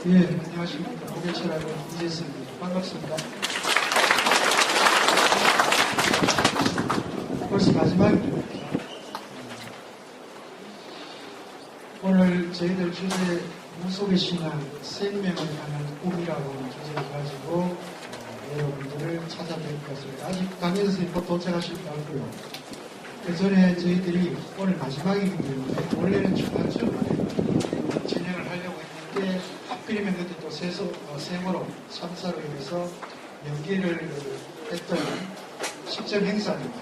예, 안녕하십니까. 고개철하고 이재성입니다. 반갑습니다. 벌써 마지막입니다. 오늘 저희들 주제 무속의 신앙, 생명을 향한 꿈이라고 하는 주제를 가지고 여러분들을 찾아뵐 것을 아직 강현 선생님도 도착하실 것 같고요. 그 전에 저희들이 오늘 마지막이기 때문에 원래는 중간쯤에 진행을 하려고 했는데 하필이면 그때 또 세월호 참사로 인해서 연기를 했던 식전 행사입니다.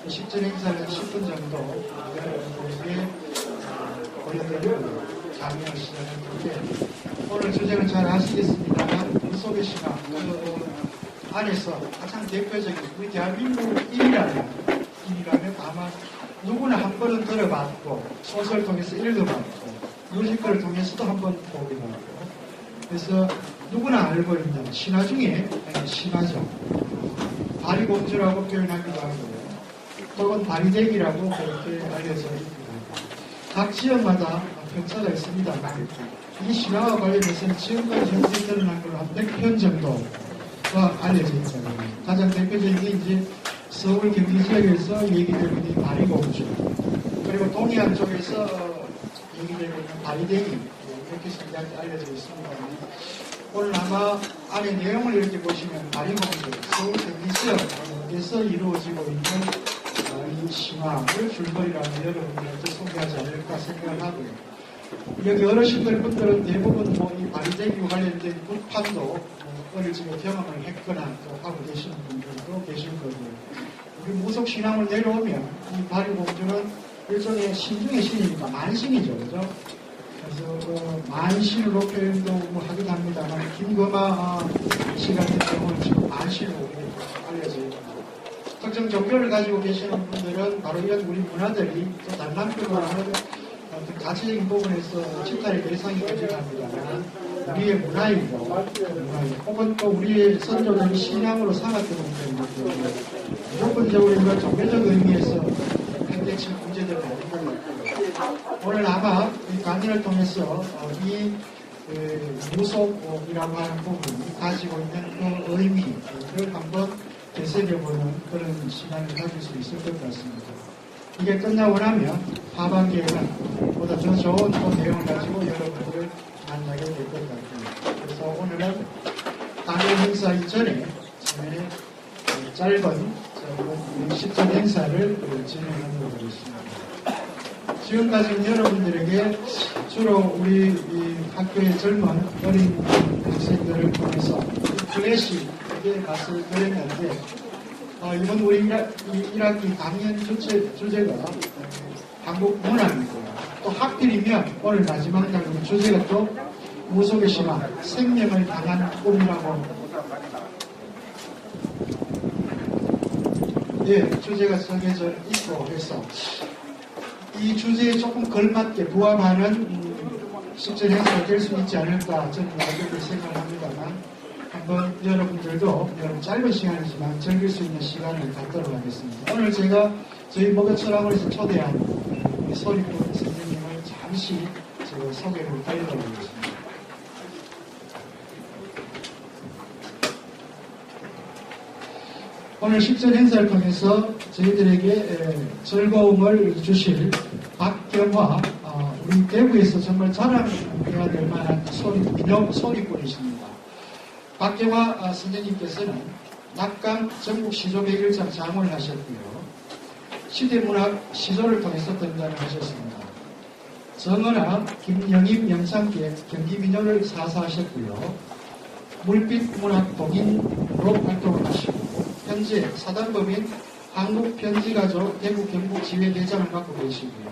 그 식전 행사를 10분 정도 여러분들에게 보여드리고 강의를 시작했는데 오늘 주제는 잘 아시겠습니다만 무속의 신앙 그 안에서 가장 대표적인 우리 대한민국 인이라면 아마 누구나 한 번은 들어봤고 소설 통해서 읽어봤고 뮤지컬을 통해서도 한 번 보게 되고 그래서 누구나 알고 있는 신화 중에 신화죠. 바리공주라고 표현하기도 하고요. 또는 바리대기라고 그렇게 알려져 있습니다. 각 지역마다 편차가 있습니다만 이 신화와 관련해서는 지금까지 현재 드러난 걸로 한 100편 정도가 알려져 있잖아요. 가장 대표적인 게 이제 서울 경기 지역에서 얘기되고 있는 바리공주, 그리고 동해안 쪽에서 얘기되고 있는 바리대기, 이렇게 신기하게 알려져 있습니다. 오늘 아마 안에 내용을 이렇게 보시면 바리공주, 서울 경기 지역에서 이루어지고 있는 이 신화를 줄거리라면 여러분들한테 소개하지 않을까 생각을 하고요. 여기 어르신들 분들은 대부분 이 바리대기와 관련된 굿판도 어릴 적에 경험을 했거나 또 하고 계시는 분들도 계실 거고요. 우리 무속신앙을 내려오면 이 바리공주는 일종의 신중의 신이니까 만신이죠. 그죠? 그래서 만신으로 표현도 하기도 합니다만 김금아 씨 같은 경우는 지금 만신으로 알려져 있고 특정 종교를 가지고 계시는 분들은 바로 이런 우리 문화들이 또 단란표로 하는 어떤 가치적인 부분에서 집단의 대상이 되긴 합니다만 우리의 문화이고 혹은 또 우리의 선조들이 신앙으로 삼았던 부분이기 무조건적으로 이런 종교적 의미에서 팽개친 문제들을 가지고 있고 오늘 아마 이 강의를 통해서 이 무속이라고 하는 부분이 가지고 있는 그 의미를 한번 되새겨보는 그런 시간을 가질 수 있을 것 같습니다. 이게 끝나고 나면 하반기에는 보다 더 좋은 내용을 가지고 여러분들을 만나게 될 것 같습니다. 그래서 오늘은 강연 행사 이전에 짧은 식전 행사를 진행하도록 하겠습니다. 지금까지는 여러분들에게 주로 우리 학교의 젊은 어린 학생들을 통해서 클래식의 맛을 드렸는데 이번 우리 1학기 강연 주제가 한국 문화이고요. 또 하필이면 오늘 마지막 날 주제가 또 무속의 신앙, 생명을 향한 꿈이라고 주제가 정해져 있고 해서 이 주제에 조금 걸맞게 부합하는 식전 행사가 될 수 있지 않을까 저는 그렇게 생각합니다만 한번 여러분들도 짧은 시간이지만 즐길 수 있는 시간을 갖도록 하겠습니다. 오늘 제가 저희 목요철학원에서 초대한 소리꾼 선생님을 잠시 제가 소개를 드리도록 하겠습니다. 오늘 식전 행사를 통해서 저희들에게 즐거움을 주실 박경화 우리 대구에서 정말 자랑해야 될 만한 소리꾼이십니다. 박경화 선생님께서는 낙강 전국 시조 101장 장원을 하셨고요. 시대문학 시조를 통해서 등단을 하셨습니다. 정은학, 김영임 영창기획 경기민요를 사사하셨고요. 물빛문학 동인으로 활동을 하시고 현재 사단법인 한국편지가족 대구 경북 지회대장을 맡고 계시고요.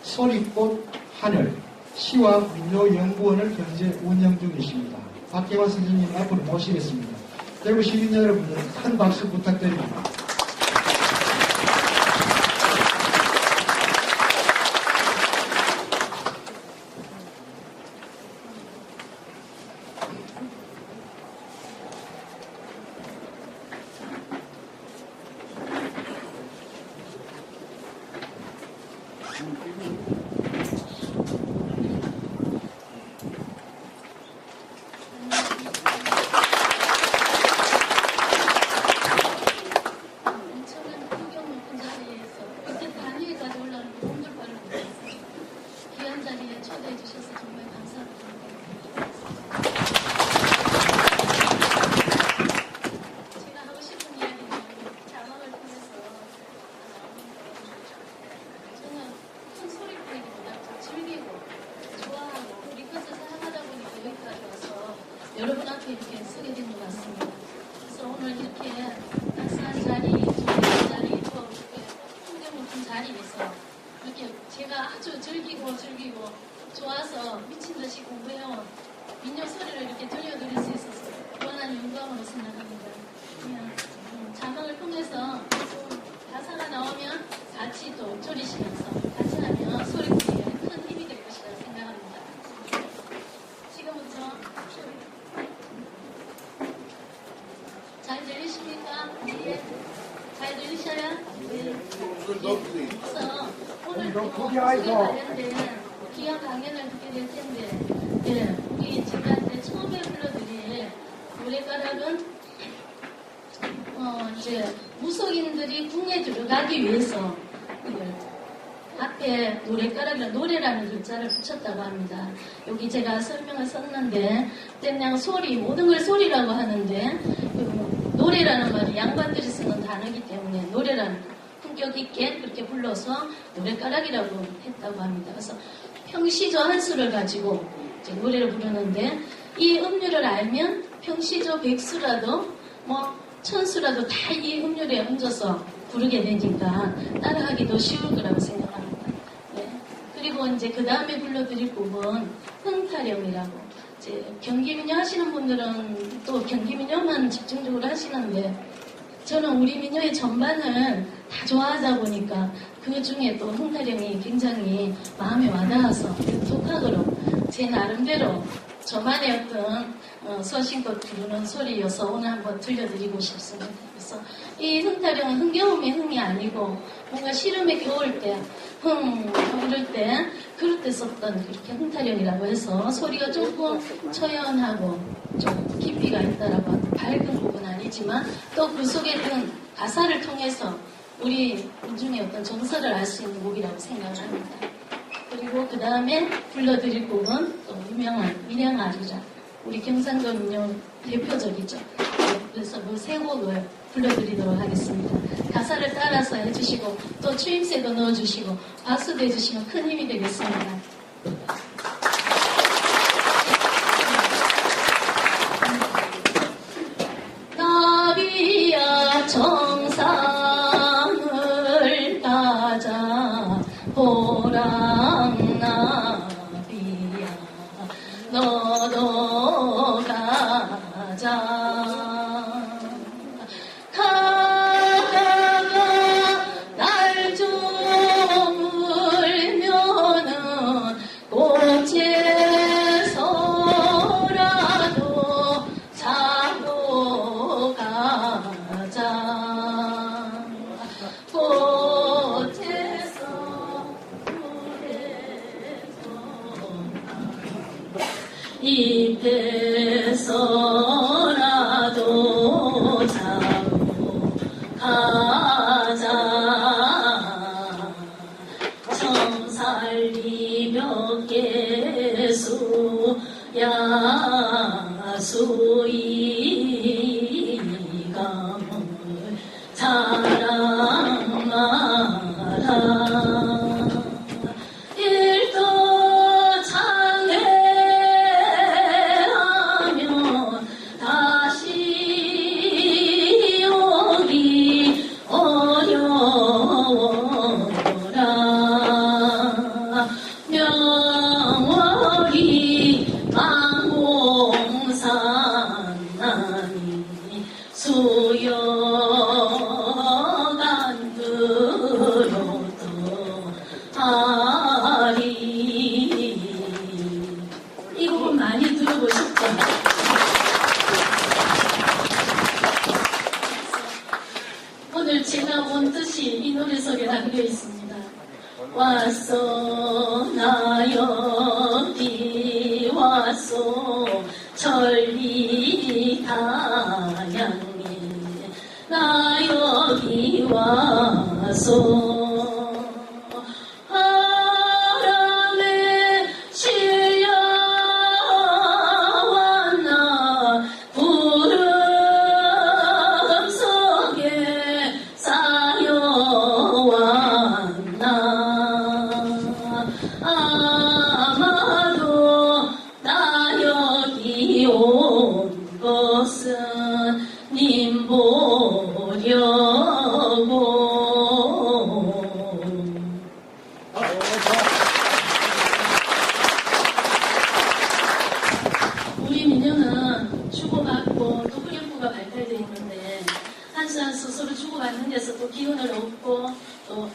소리꽃 하늘 시와 민요연구원을 현재 운영 중이십니다. 박경화 선생님 앞으로 모시겠습니다. 대구 시민 여러분들 큰 박수 부탁드립니다. 여러분 앞에 이렇게 서게 된 것 같습니다. 그래서 오늘 이렇게 따스한 자리, 좋은 자리, 또 이렇게 풍경 높은 자리에서 이렇게 제가 아주 즐기고 좋아서 미친 듯이 공부해온 민요 소리를 이렇게 들려드릴 수 있어서 무한한 영광으로 생각합니다. 그냥 자막을 통해서 가사가 나오면 같이 또 졸이시면서 같이 하면 소리풀이에 큰 힘이 될 것이라 생각합니다. 지금부터 잘 들리십니까? 네. 잘 들리셔요? 네. 그래서 오늘 소리 관련된 귀한 강연을 듣게 될 텐데, 네, 우리 제가 처음에 불러드릴 노래가락은 이제 무속인들이 궁에 들어가기 위해서 이걸 앞에 노래라는 글자를 붙였다고 합니다. 여기 제가 설명을 썼는데 그냥 소리, 모든 걸 소리라고 하는데 노래라는 말이 양반들이 쓰는 단어이기 때문에 노래라는 품격 있게 그렇게 불러서 노래가락이라고 했다고 합니다. 그래서 평시조 한 수를 가지고 이제 노래를 부르는데 이 음률을 알면 평시조 백수라도 천수라도 다 이 음률에 얹어서 부르게 되니까 따라하기도 쉬울 거라고 생각합니다. 네. 그리고 이제 그 다음에 불러드릴 곡은 흥타령이라고, 이제 경기민요 하시는 분들은 또 경기민요만 집중적으로 하시는데 저는 우리 민요의 전반을 다 좋아하다 보니까 그 중에 또 흥타령이 굉장히 마음에 와닿아서 독학으로 제 나름대로 저만의 어떤 서신껏 부르는 소리여서 오늘 한번 들려드리고 싶습니다. 그래서 이 흥타령은 흥겨움의 흥이 아니고 뭔가 시름에 겨울 때 이럴 때 그럴 때 썼던 그렇게 흥타령이라고 해서 소리가 조금 처연하고 좀 깊이가 있다라고 하는 밝은 곡은 아니지만 또 그 속에 든 가사를 통해서 우리 민중의 어떤 정서를 알 수 있는 곡이라고 생각을 합니다. 그리고 그 다음에 불러드릴 곡은 또 유명한 민양아리라, 우리 경상도 민요 대표적이죠. 그래서 그 세 곡을 불러드리도록 하겠습니다. 가사를 따라서 해주시고 또 추임새도 넣어주시고 박수도 해주시면 큰 힘이 되겠습니다. 나비야 정상을 가자 보랑나비야 너도 가자. 가다가 날 좀 울면은 꽃에서라도 자고 가자. 꽃에서 잎에서라도 자고 가자. 청살리 몇 개수야 수이감을 사랑하라. 이 곡은 많이 들어보고 싶죠? 오늘 제가 온 뜻이 이 노래 속에 담겨 있습니다. 왔소 나 여기 왔소 천리 다양에 나 여기 왔소. 아마도 나 여기 오 기운을 얻고 또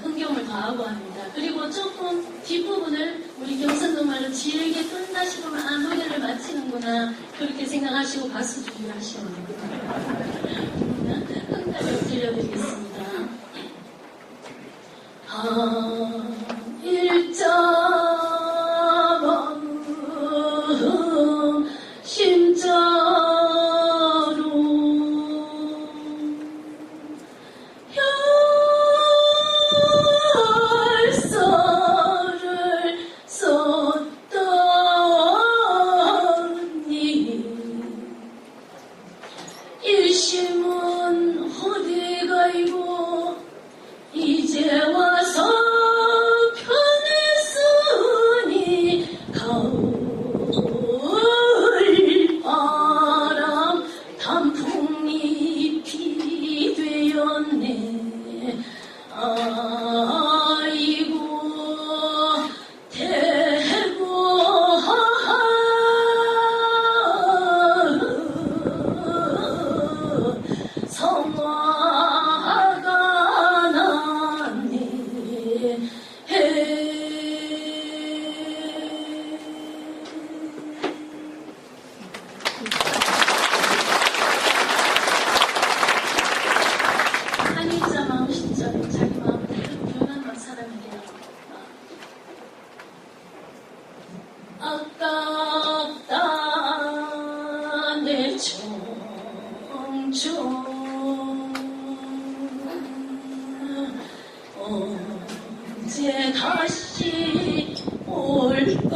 흥겨움을 더하고 합니다. 그리고 조금 뒷부분을 우리 경상도말로 질게 뜬다 싶으면 노래를 마치는구나 그렇게 생각하시고 박수 주기를 하시면 됩니다. 흥가를 들려드리겠습니다. 일자마음 심자로 혈사를 썼다니 일심은 어디 가이고 이제 와서 편했으니 가을바람 단풍잎이 되었네. 아이고 대구 성화가 났네. 한일자 마음 심자로 자기 마음대로 표현한 사람에게 아깝다 내 청춘 언제 다시 올거나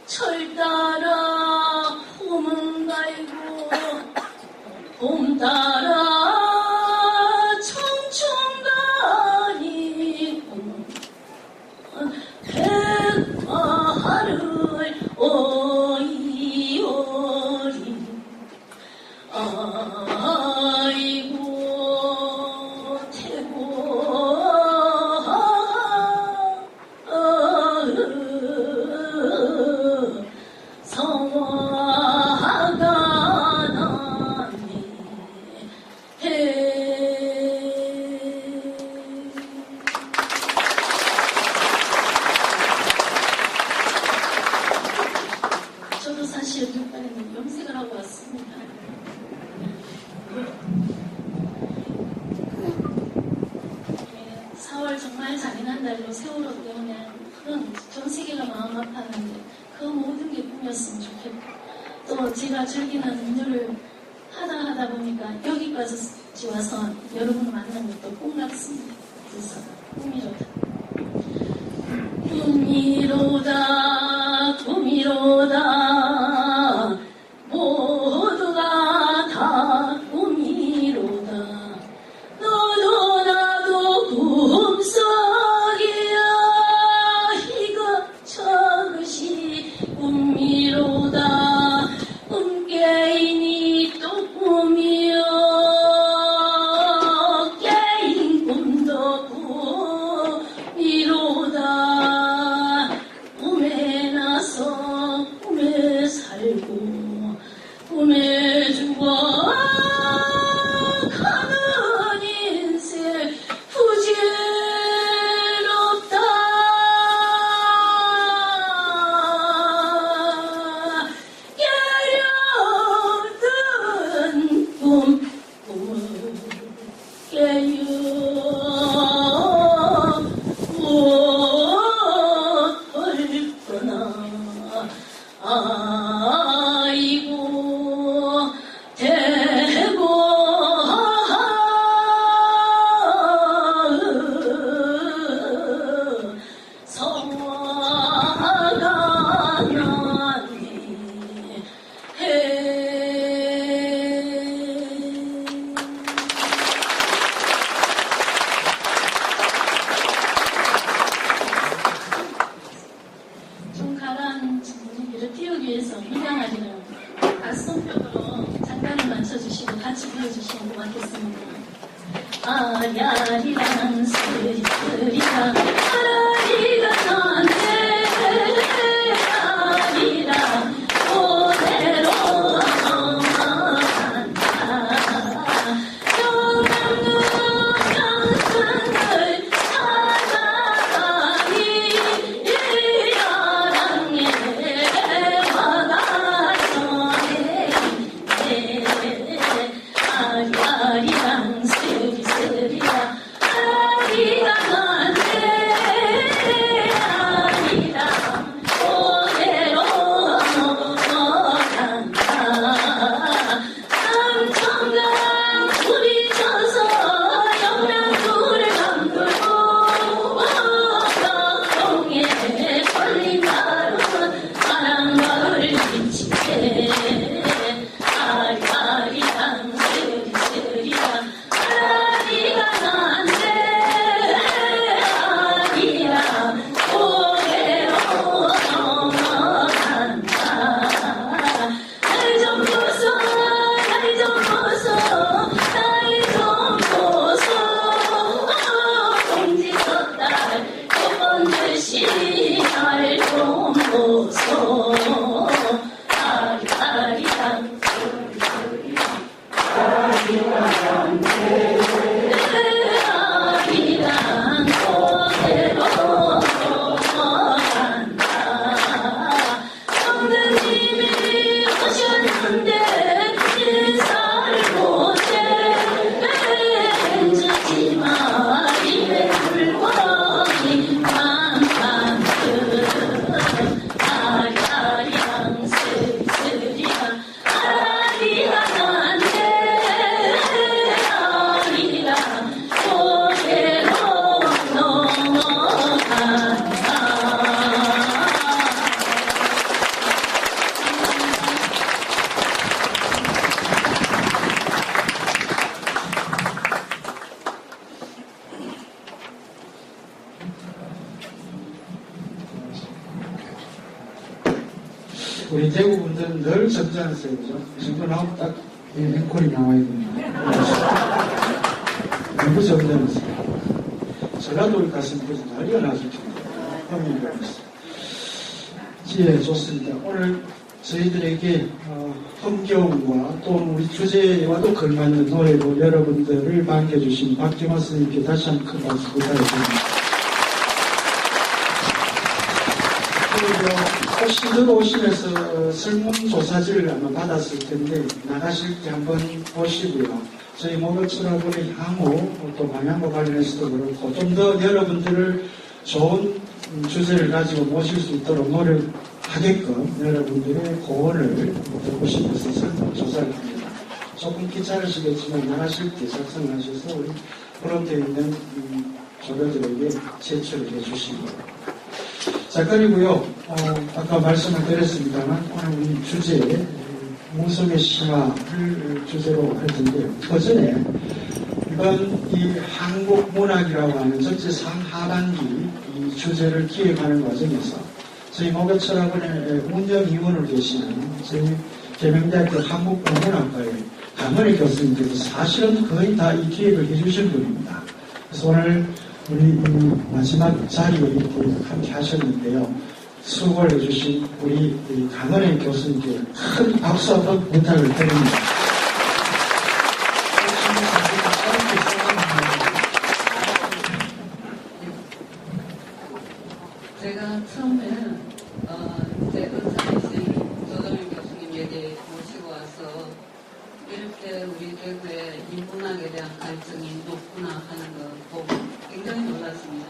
철 따라 봄은 갈고 봄 따라 청춘 가니고 백화를 오이오리 아이고 태고 성화가 나네. 저도 사실 눈가에는 염색을 하고 왔습니다. 4월 정말 잔인한 달로 세월호 때문에 그런 전 세계가 마음 아팠는데 그 모든 게 꿈이었으면 좋겠고 또 제가 즐기는 운동을 하다 보니까 여기까지 와서 여러분을 만난 것도 꿈 같습니다. 그래서 꿈이로다. 꿈이로다 꿈이로다 모두가 다 꿈이로다 너도 나도 꿈속이야 이것저것이 꿈이로다 꿈깨이니 또 꿈이여 깨인 꿈도 꿈이로다 꿈에 나서 꿈에 살고 꿈에 죽어 가는 인생 부질없다. 깨려든 꿈을 깨요 무엇을 떠나 아이고 대고 성화가 나네. 좀 가라앉은 분위기를 띄우기 위해서 미장하기는 가슴뼈로 장단을 맞춰주시고 같이 불러주시면 고맙겠습니다. 아야리랑 스리스리랑 아라리가 나네 아리랑 오대로 고개로 넘어간다. 날 좀 보소 날 좀 보소 날 좀 보소 동지석 딸 조건 듯이 날 좀 보소 아리아리랑 아리랑 고개로 넘어간다. 성령님이 오셨는데 인사를 못해 해주지마 입에 불고기 만만큼 아리아리랑 쓸쓸이랑 아리랑한데 아리랑 고개로 넘어간다. 우리 대구 분들은 늘 점잖으세요, 그죠? 이 정도 나오면 딱 앵콜이 나와야 됩니다. 너무 점잖으세요. 전라도에 갔으면 그래서 난리가 나실 텐데. 형님이 있어요. 예, 좋습니다. 오늘 저희들에게 흥겨움과 또는 우리 주제와도 걸맞는 노래로 여러분들을 반겨주신 박경화 선생님께 다시 한번 큰 박수 부탁드립니다. 혹시 들어오시면서 설문조사지를 아마 받았을 텐데 나가실 때 한번 보시고요. 저희 목요철학원의 향후 또 방향과 관련해서도 그렇고 좀 더 여러분들을 좋은 주제를 가지고 모실 수 있도록 노력하게끔 여러분들의 고언을 들어보시면서 설문조사를 합니다. 조금 귀찮으시겠지만 나가실 때 작성을 하셔서 우리 프론트에 있는 조교들에게 제출을 해주시고 자, 그리고요, 아까 말씀을 드렸습니다만, 오늘 우리 주제, 무속의 신화를 주제로 할 텐데요. 그 전에, 이번 이 한국 문학이라고 하는 전체 상하반기 이 주제를 기획하는 과정에서 저희 목요철학원의 운영위원으로 계시는 저희 계명대학교 한국문학과의 강은혜 교수님께서 사실은 거의 다 이 기획을 해주신 분입니다. 그래서 오늘 우리 마지막 자리에 이렇게 함께 하셨는데요. 수고를 해주신 우리 강은혜 교수님께 큰 박수 한번 부탁을 드립니다. 제가 처음에는 제 은사이신 조동일 교수님에게 모시고 와서 이렇게 우리 대구의 인문학에 대한 갈증이 높구나 하는 걸 보고 굉장히 놀랐습니다.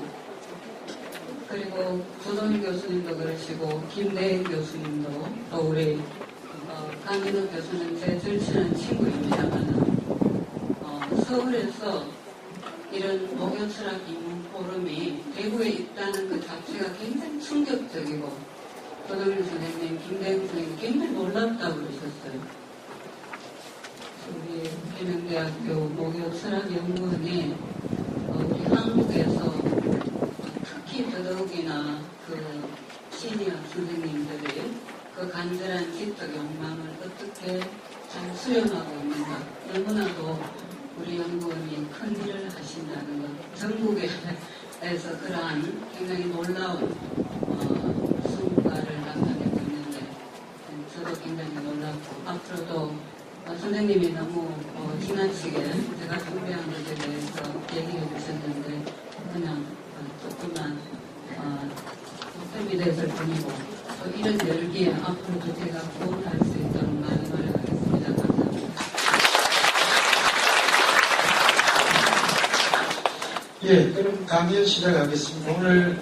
그리고 조동일 교수님도 그러시고 김대인 교수님도 또 우리 강인욱 교수는 제 절친한 친구입니다만 서울에서 이런 목요철학 인문 포럼이 대구에 있다는 그 자체가 굉장히 충격적이고 조동일 선생님, 김대인 선생님 굉장히 놀랍다고 그러셨어요. 우리 계명대학교 목요철학연구원이 우리 한국에서 특히 더더욱이나 그 시니어 선생님들의 그 간절한 지적 욕망을 어떻게 잘 수용하고 있는가, 너무나도 우리 연구원이 큰 일을 하신다는 것, 전국에서 그러한 굉장히 놀라운 성과를 나타내고 있는데 저도 굉장히 놀랍고 앞으로도 선생님이 너무 지나치게 제가 준비한 것에 대해서 얘기해 주셨는데 그냥 조금만 도움이 됐을 뿐이고 또 이런 열기에 앞으로도 제가 도움할 수 있도록 많이 노력하겠습니다. 감사합니다. 예, 그럼 강연 시작하겠습니다. 오늘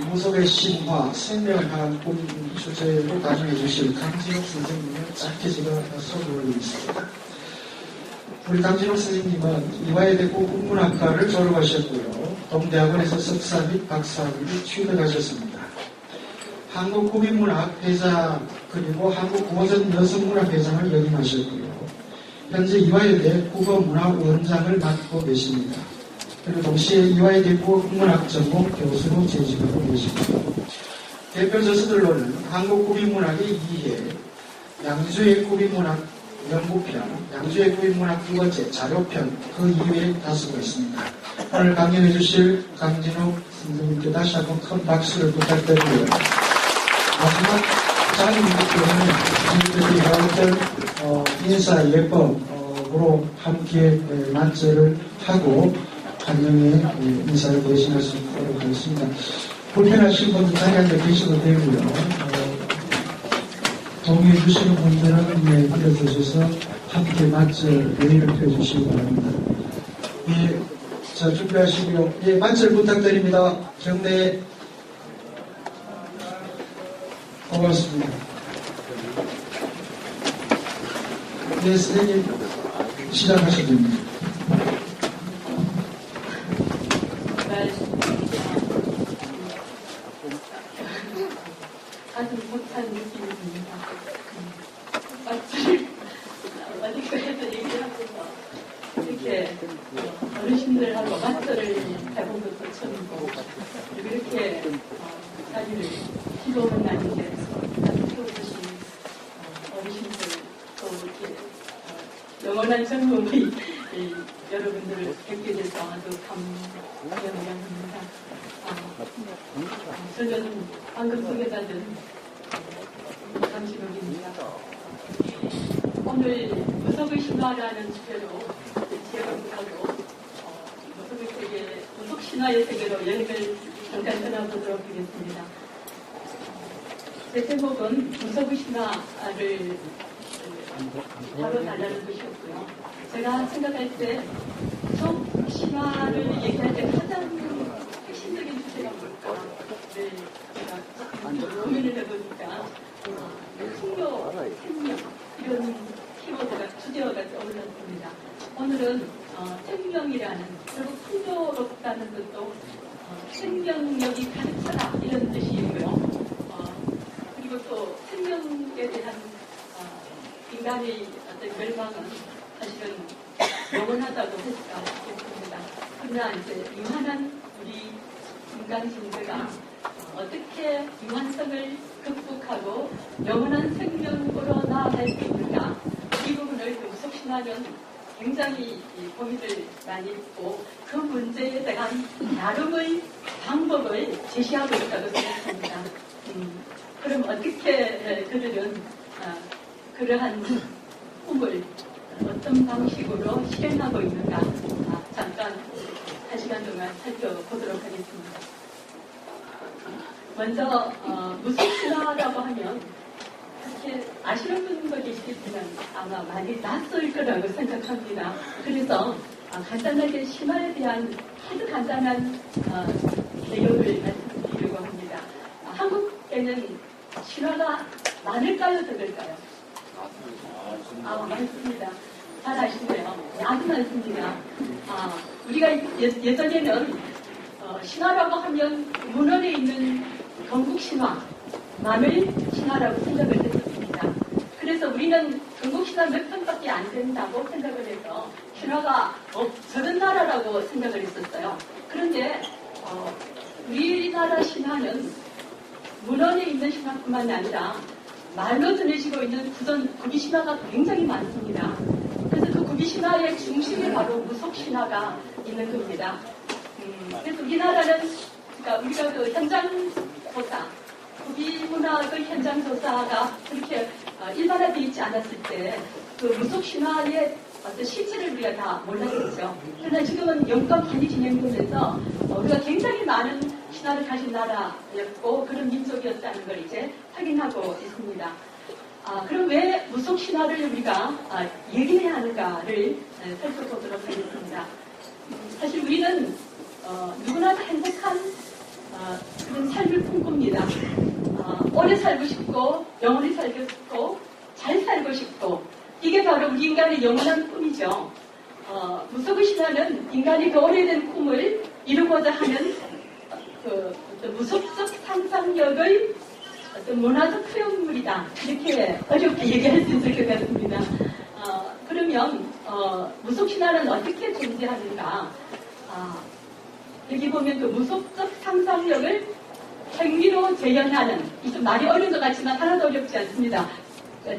무속의 신화, 생명을 향한 꿈 주제로 가정해 주실 강진욱 선생님을 짧게 제가 소개를 올리겠습니다. 우리 강진욱 선생님은 이화여대 국문학과를 졸업하셨고요. 동대학원에서 석사 및 박사를 취득하셨습니다. 한국국민문학 회장 그리고 한국고전 여성문학 회장을 역임하셨고요. 현재 이화여대 국어문학원장을 맡고 계십니다. 그리고 동시에 이화여대부 국문학 전공 교수로 재직하고 계십니다. 대표 저서들로는 한국 구비문학의 이해, 양주의 구비문학 연구편, 양주의 구비문학 두 번째 자료편, 그 이외에 다수가 있습니다. 오늘 강연해 주실 강진욱 선생님께 다시 한번 큰 박수를 부탁드리고요. 마지막 장님께서는 저희들이 인사 예법으로 함께 만찬을 하고 간영에 인사를 대신할 수 있도록 하겠습니다. 불편하신 분들 자리에 앉아 계셔도 되고요. 동의해 주시는 분들은 일어서셔서 함께 만찬 예의를 펴주시기 바랍니다. 예, 자, 준비하시고요. 예, 만찬 부탁드립니다. 경례 고맙습니다. 네, 선생님 시작하셔도 됩니다. 아주 못한 느낌이 듭니다. 마치 어디까지도 얘기하면서 이렇게 어르신들하고 마트를 해본 것도 처음이고 그리고 이렇게 자기를 기도하는 날인데 키워주신 어르신들 또 이렇게 영원한 젊음의 여러분들을 뵙게 돼서 아주 감명합니다. 저는 방금 소개받은 강신욱입니다. 오늘 무속의 신화라는 주제로 제가 무속의 세계, 무속 신화의 세계로 여행을 잠깐 떠나보도록 하겠습니다. 제 제목은 무속의 신화를 바로 달라는 것이었고요. 제가 생각할 때 무속 신화를 얘기할 때 가장 핵심적인 주제가 뭘까? 네, 제가 고민을 해보니까 풍요, 생명 이런 키워드가 주제어가 떠올랐습니다. 오늘은 생명이라는 그리고 풍요롭다는 것도 생명력이 가득 차다 이런 뜻이고요. 그리고 또 생명에 대한 인간의 어떤 멸망은 사실은 영원하다고 했을까 싶습니다. 그러나 이제 유한한 우리 인간 존재가 어떻게 유한성을 극복하고 영원한 생명으로 나아갈 수 있는가 이 부분을 무속신화는 굉장히 고민을 많이 했고 그 문제에 대한 나름의 방법을 제시하고 있다고 생각합니다. 그럼 어떻게 그들은 그러한 꿈을 어떤 방식으로 실행하고 있는가 잠깐 1시간 동안 살펴보도록 하겠습니다. 먼저 무속신화라고 하면 이렇게 아시는 분도 계시겠지만 아마 많이 낯설 거라고 생각합니다. 그래서 간단하게 신화에 대한 아주 간단한 내용을 말씀드리려고 합니다. 한국에는 신화가 많을까요, 적을까요? 많습니다. 잘 아시네요. 아주 많습니다. 우리가 예전에는 신화라고 하면 문헌에 있는 건국신화만을 신화라고 생각을 했었습니다. 그래서 우리는 건국신화 몇 편밖에 안 된다고 생각을 해서 신화가 저런 나라라고 생각을 했었어요. 그런데 우리나라 신화는 문헌에 있는 신화뿐만 아니라 말로 전해지고 있는 구기신화가 굉장히 많습니다. 그래서 그 구기신화의 중심에 바로 무속신화가 있는 겁니다. 그래서 우리나라는 그러니까 우리가 그 현장조사, 구기문학의 현장조사가 그렇게 일반화되어 있지 않았을 때 그 무속신화의 어떤 실체를 우리가 다 몰랐었죠. 그러나 지금은 연구가 많이 진행되면서 우리가 굉장히 많은 신화를 가진 나라였고 그런 민족이었다는 걸 이제 확인하고 있습니다. 그럼 왜 무속신화를 우리가 얘기해야 하는가를 살펴보도록 하겠습니다. 사실 우리는 누구나 다 행복한 그런 삶을 꿈꿉니다. 오래 살고 싶고 영원히 살고 싶고 잘 살고 싶고 이게 바로 우리 인간의 영원한 꿈이죠. 무속의 신화는 인간이 그 오래된 꿈을 이루고자 하는 그 어떤 무속적 상상력의 어떤 문화적 표현물이다. 이렇게 어렵게 얘기할 수 있을 것 같습니다. 그러면 무속신화는 어떻게 존재하는가? 여기 보면 그 무속적 상상력을 행위로 재현하는, 이 좀 말이 어려운 것 같지만 하나도 어렵지 않습니다.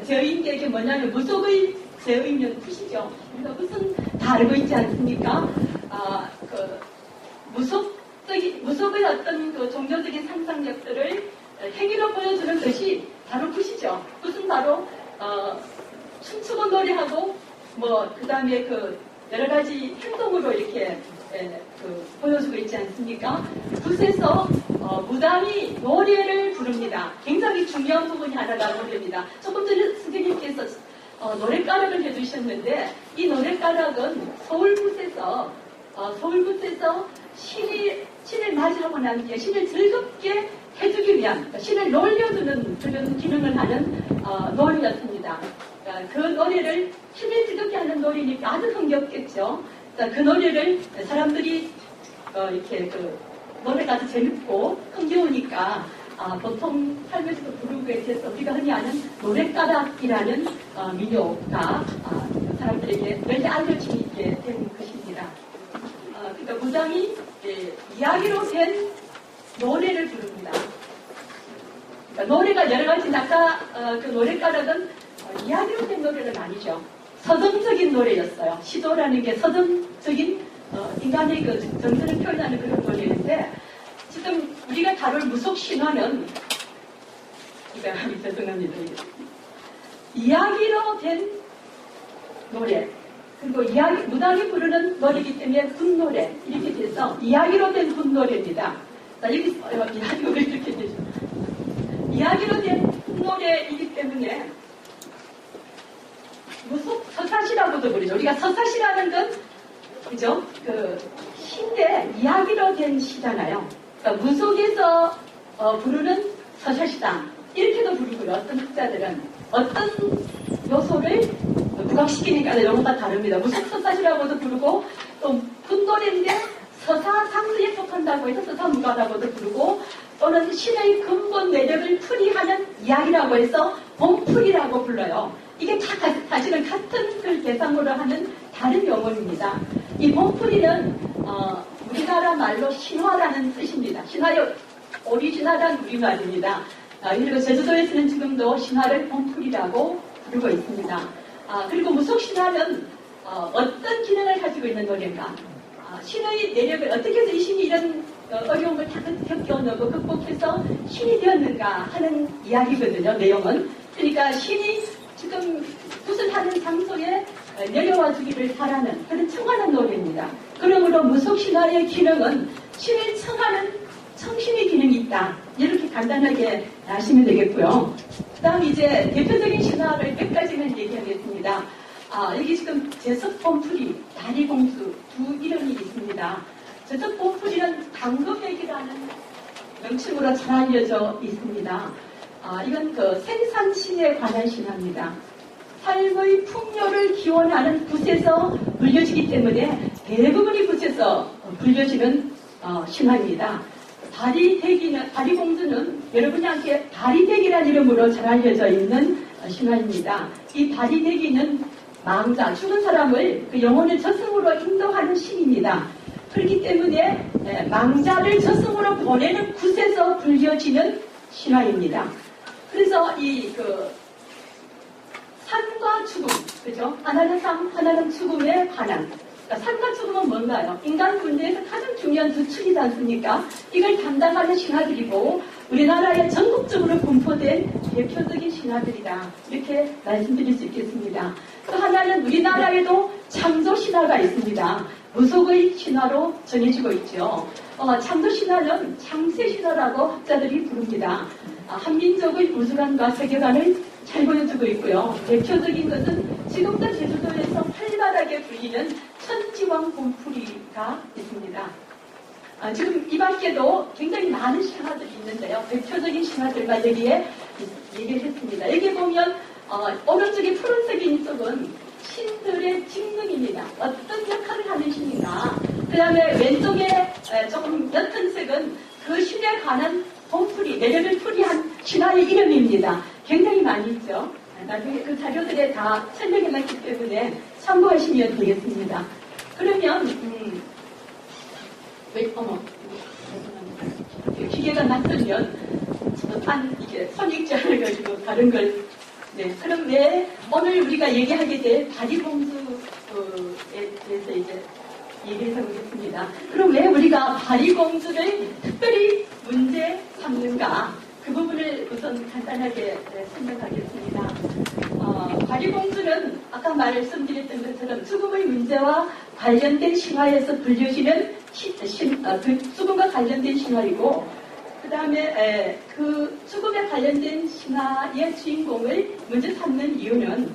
저희인데 이게 뭐냐면 무속의 제의면 푸시죠. 우리가 무슨 다 알고 있지 않습니까? 그 무속의 어떤 그 종교적인 상상력들을 행위로 보여주는 것이 바로 푸시죠. 무슨 바로 춤추고 노래하고 뭐 그다음에 그 여러 가지 행동으로 이렇게 보여주고 있지 않습니까? 붓에서 무당이 노래를 부릅니다. 굉장히 중요한 부분이 하나가 노래입니다. 조금 전에 선생님께서 노래가락을 해주셨는데 이 노래가락은 서울붓에서 신을 맞이하고 난 뒤에 신을 즐겁게 해주기 위한, 그러니까 신을 놀려주는 그런 기능을 하는 노래였습니다. 그 노래를 신을 즐겁게 하는 노래니까 아주 흥겹겠죠. 그 노래를 사람들이 이렇게 그 노래가 아주 재밌고 흥겨우니까 보통 살면서도 부르게 돼서 우리가 흔히 아는 노랫가락이라는 민요가 사람들에게 널리 알려지게 된 것입니다. 그러니까 무당이 이야기로 된 노래를 부릅니다. 그러니까 노래가 여러 가지 아까 그 노랫가락은 이야기로 된 노래는 아니죠. 서정적인 노래였어요. 시도라는 게 서정적인 인간의 그 정서를 표현하는 그런 노래인데 지금 우리가 다룰 무속 신화는 죄송합니다. 이야기로 된 노래 그리고 무당이 부르는 노래이기 때문에 굿노래 이렇게 돼서 이야기로 된 굿노래입니다. 자, 여기 이야기로 이렇게 되죠. 이야기로 된 굿노래이기 때문에 무속 서사시라고도 부르죠. 우리가 서사시라는 건 그죠? 그 시인데 이야기로 된 시잖아요. 그러니까 무속에서 부르는 서사시다 이렇게도 부르고요. 어떤 학자들은 어떤 요소를 부각시키니까 영어가 다릅니다. 무속 서사시라고도 부르고 또 굿노래인데 서사상수에 속한다고 해서 서사무가라고도 부르고 또는 신의 근본 내력을 풀이하는 이야기라고 해서 본풀이라고 불러요. 이게 다 사실은 같은 그 대상으로 하는 다른 용어입니다. 이 본풀이는 우리나라 말로 신화라는 뜻입니다. 신화의 오리지널한 우리말입니다. 그리고 제주도에서는 지금도 신화를 본풀이라고 부르고 있습니다. 그리고 무속신화는 어떤 기능을 가지고 있는 노래인가? 신의 내력을 어떻게 해서 이 신이 이런 어려운 걸 다 겪어내고 극복해서 신이 되었는가 하는 이야기거든요. 내용은. 그러니까 신이 지금 굿을 하는 장소에 내려와 주기를 바라는 그런 청하는 노래입니다. 그러므로 무속신화의 기능은 신을 청하는 청심의 기능이 있다. 이렇게 간단하게 아시면 되겠고요. 그 다음 이제 대표적인 신화를 몇 가지만 얘기하겠습니다. 여기 지금 제석본풀이, 다리공수 두 이름이 있습니다. 제석본풀이는 당금액이라는 명칭으로 잘 알려져 있습니다. 이건 그 생산신에 관한 신화입니다. 삶의 풍요를 기원하는 굿에서 불려지기 때문에 대부분이 굿에서 불려지는 신화입니다. 다리공주는 여러분한테 다리대기라는 이름으로 잘 알려져 있는 신화입니다. 이 다리대기는 망자, 죽은 사람을 그 영혼의 저승으로 인도하는 신입니다. 그렇기 때문에 망자를 저승으로 보내는 굿에서 불려지는 신화입니다. 그래서 이 삶과 죽음, 그죠? 하나는 삶, 하나는 죽음에 관한. 그러니까 삶과 죽음은 뭔가요? 인간 군대에서 가장 중요한 두 축이지 않습니까? 이걸 담당하는 신화들이고 우리나라에 전국적으로 분포된 대표적인 신화들이다. 이렇게 말씀드릴 수 있겠습니다. 또 하나는 우리나라에도 창조신화가 있습니다. 무속의 신화로 전해지고 있죠. 창조신화는 창세신화라고 학자들이 부릅니다. 한민족의 우주관과 세계관을 잘 보여주고 있고요. 대표적인 것은 지금도 제주도에서 활발하게 불리는 천지왕 본풀이가 있습니다. 지금 이 밖에도 굉장히 많은 신화들이 있는데요. 대표적인 신화들만 여기에 얘기를 했습니다. 여기 보면 오른쪽에 푸른색인 쪽은 신들의 직능입니다. 어떤 역할을 하는 신인가. 그 다음에 왼쪽에 조금 옅은 색은 그 신에 관한 본풀이, 내력을 풀이한 신화의 이름입니다. 굉장히 많이 있죠. 나중에 그 자료들에 다 설명해놨기 때문에 참고하시면 되겠습니다. 그러면 어머, 기계가 낯설면 이게 손익지 않아가지고 다른 걸. 네, 그럼 왜 오늘 우리가 얘기하게 될 바리봉수에 대해서 이제 얘기를 해보겠습니다. 그럼 왜 우리가 바리봉수를 특별히 문제 삼는가? 그 부분을 우선 간단하게 설명하겠습니다. 바리봉수는 아까 말씀드렸던 것처럼 죽음의 문제와 관련된 신화에서 불려지는 죽음과 관련된 신화이고, 그 다음에 그 죽음에 관련된 신화의 주인공을 먼저 삼는 이유는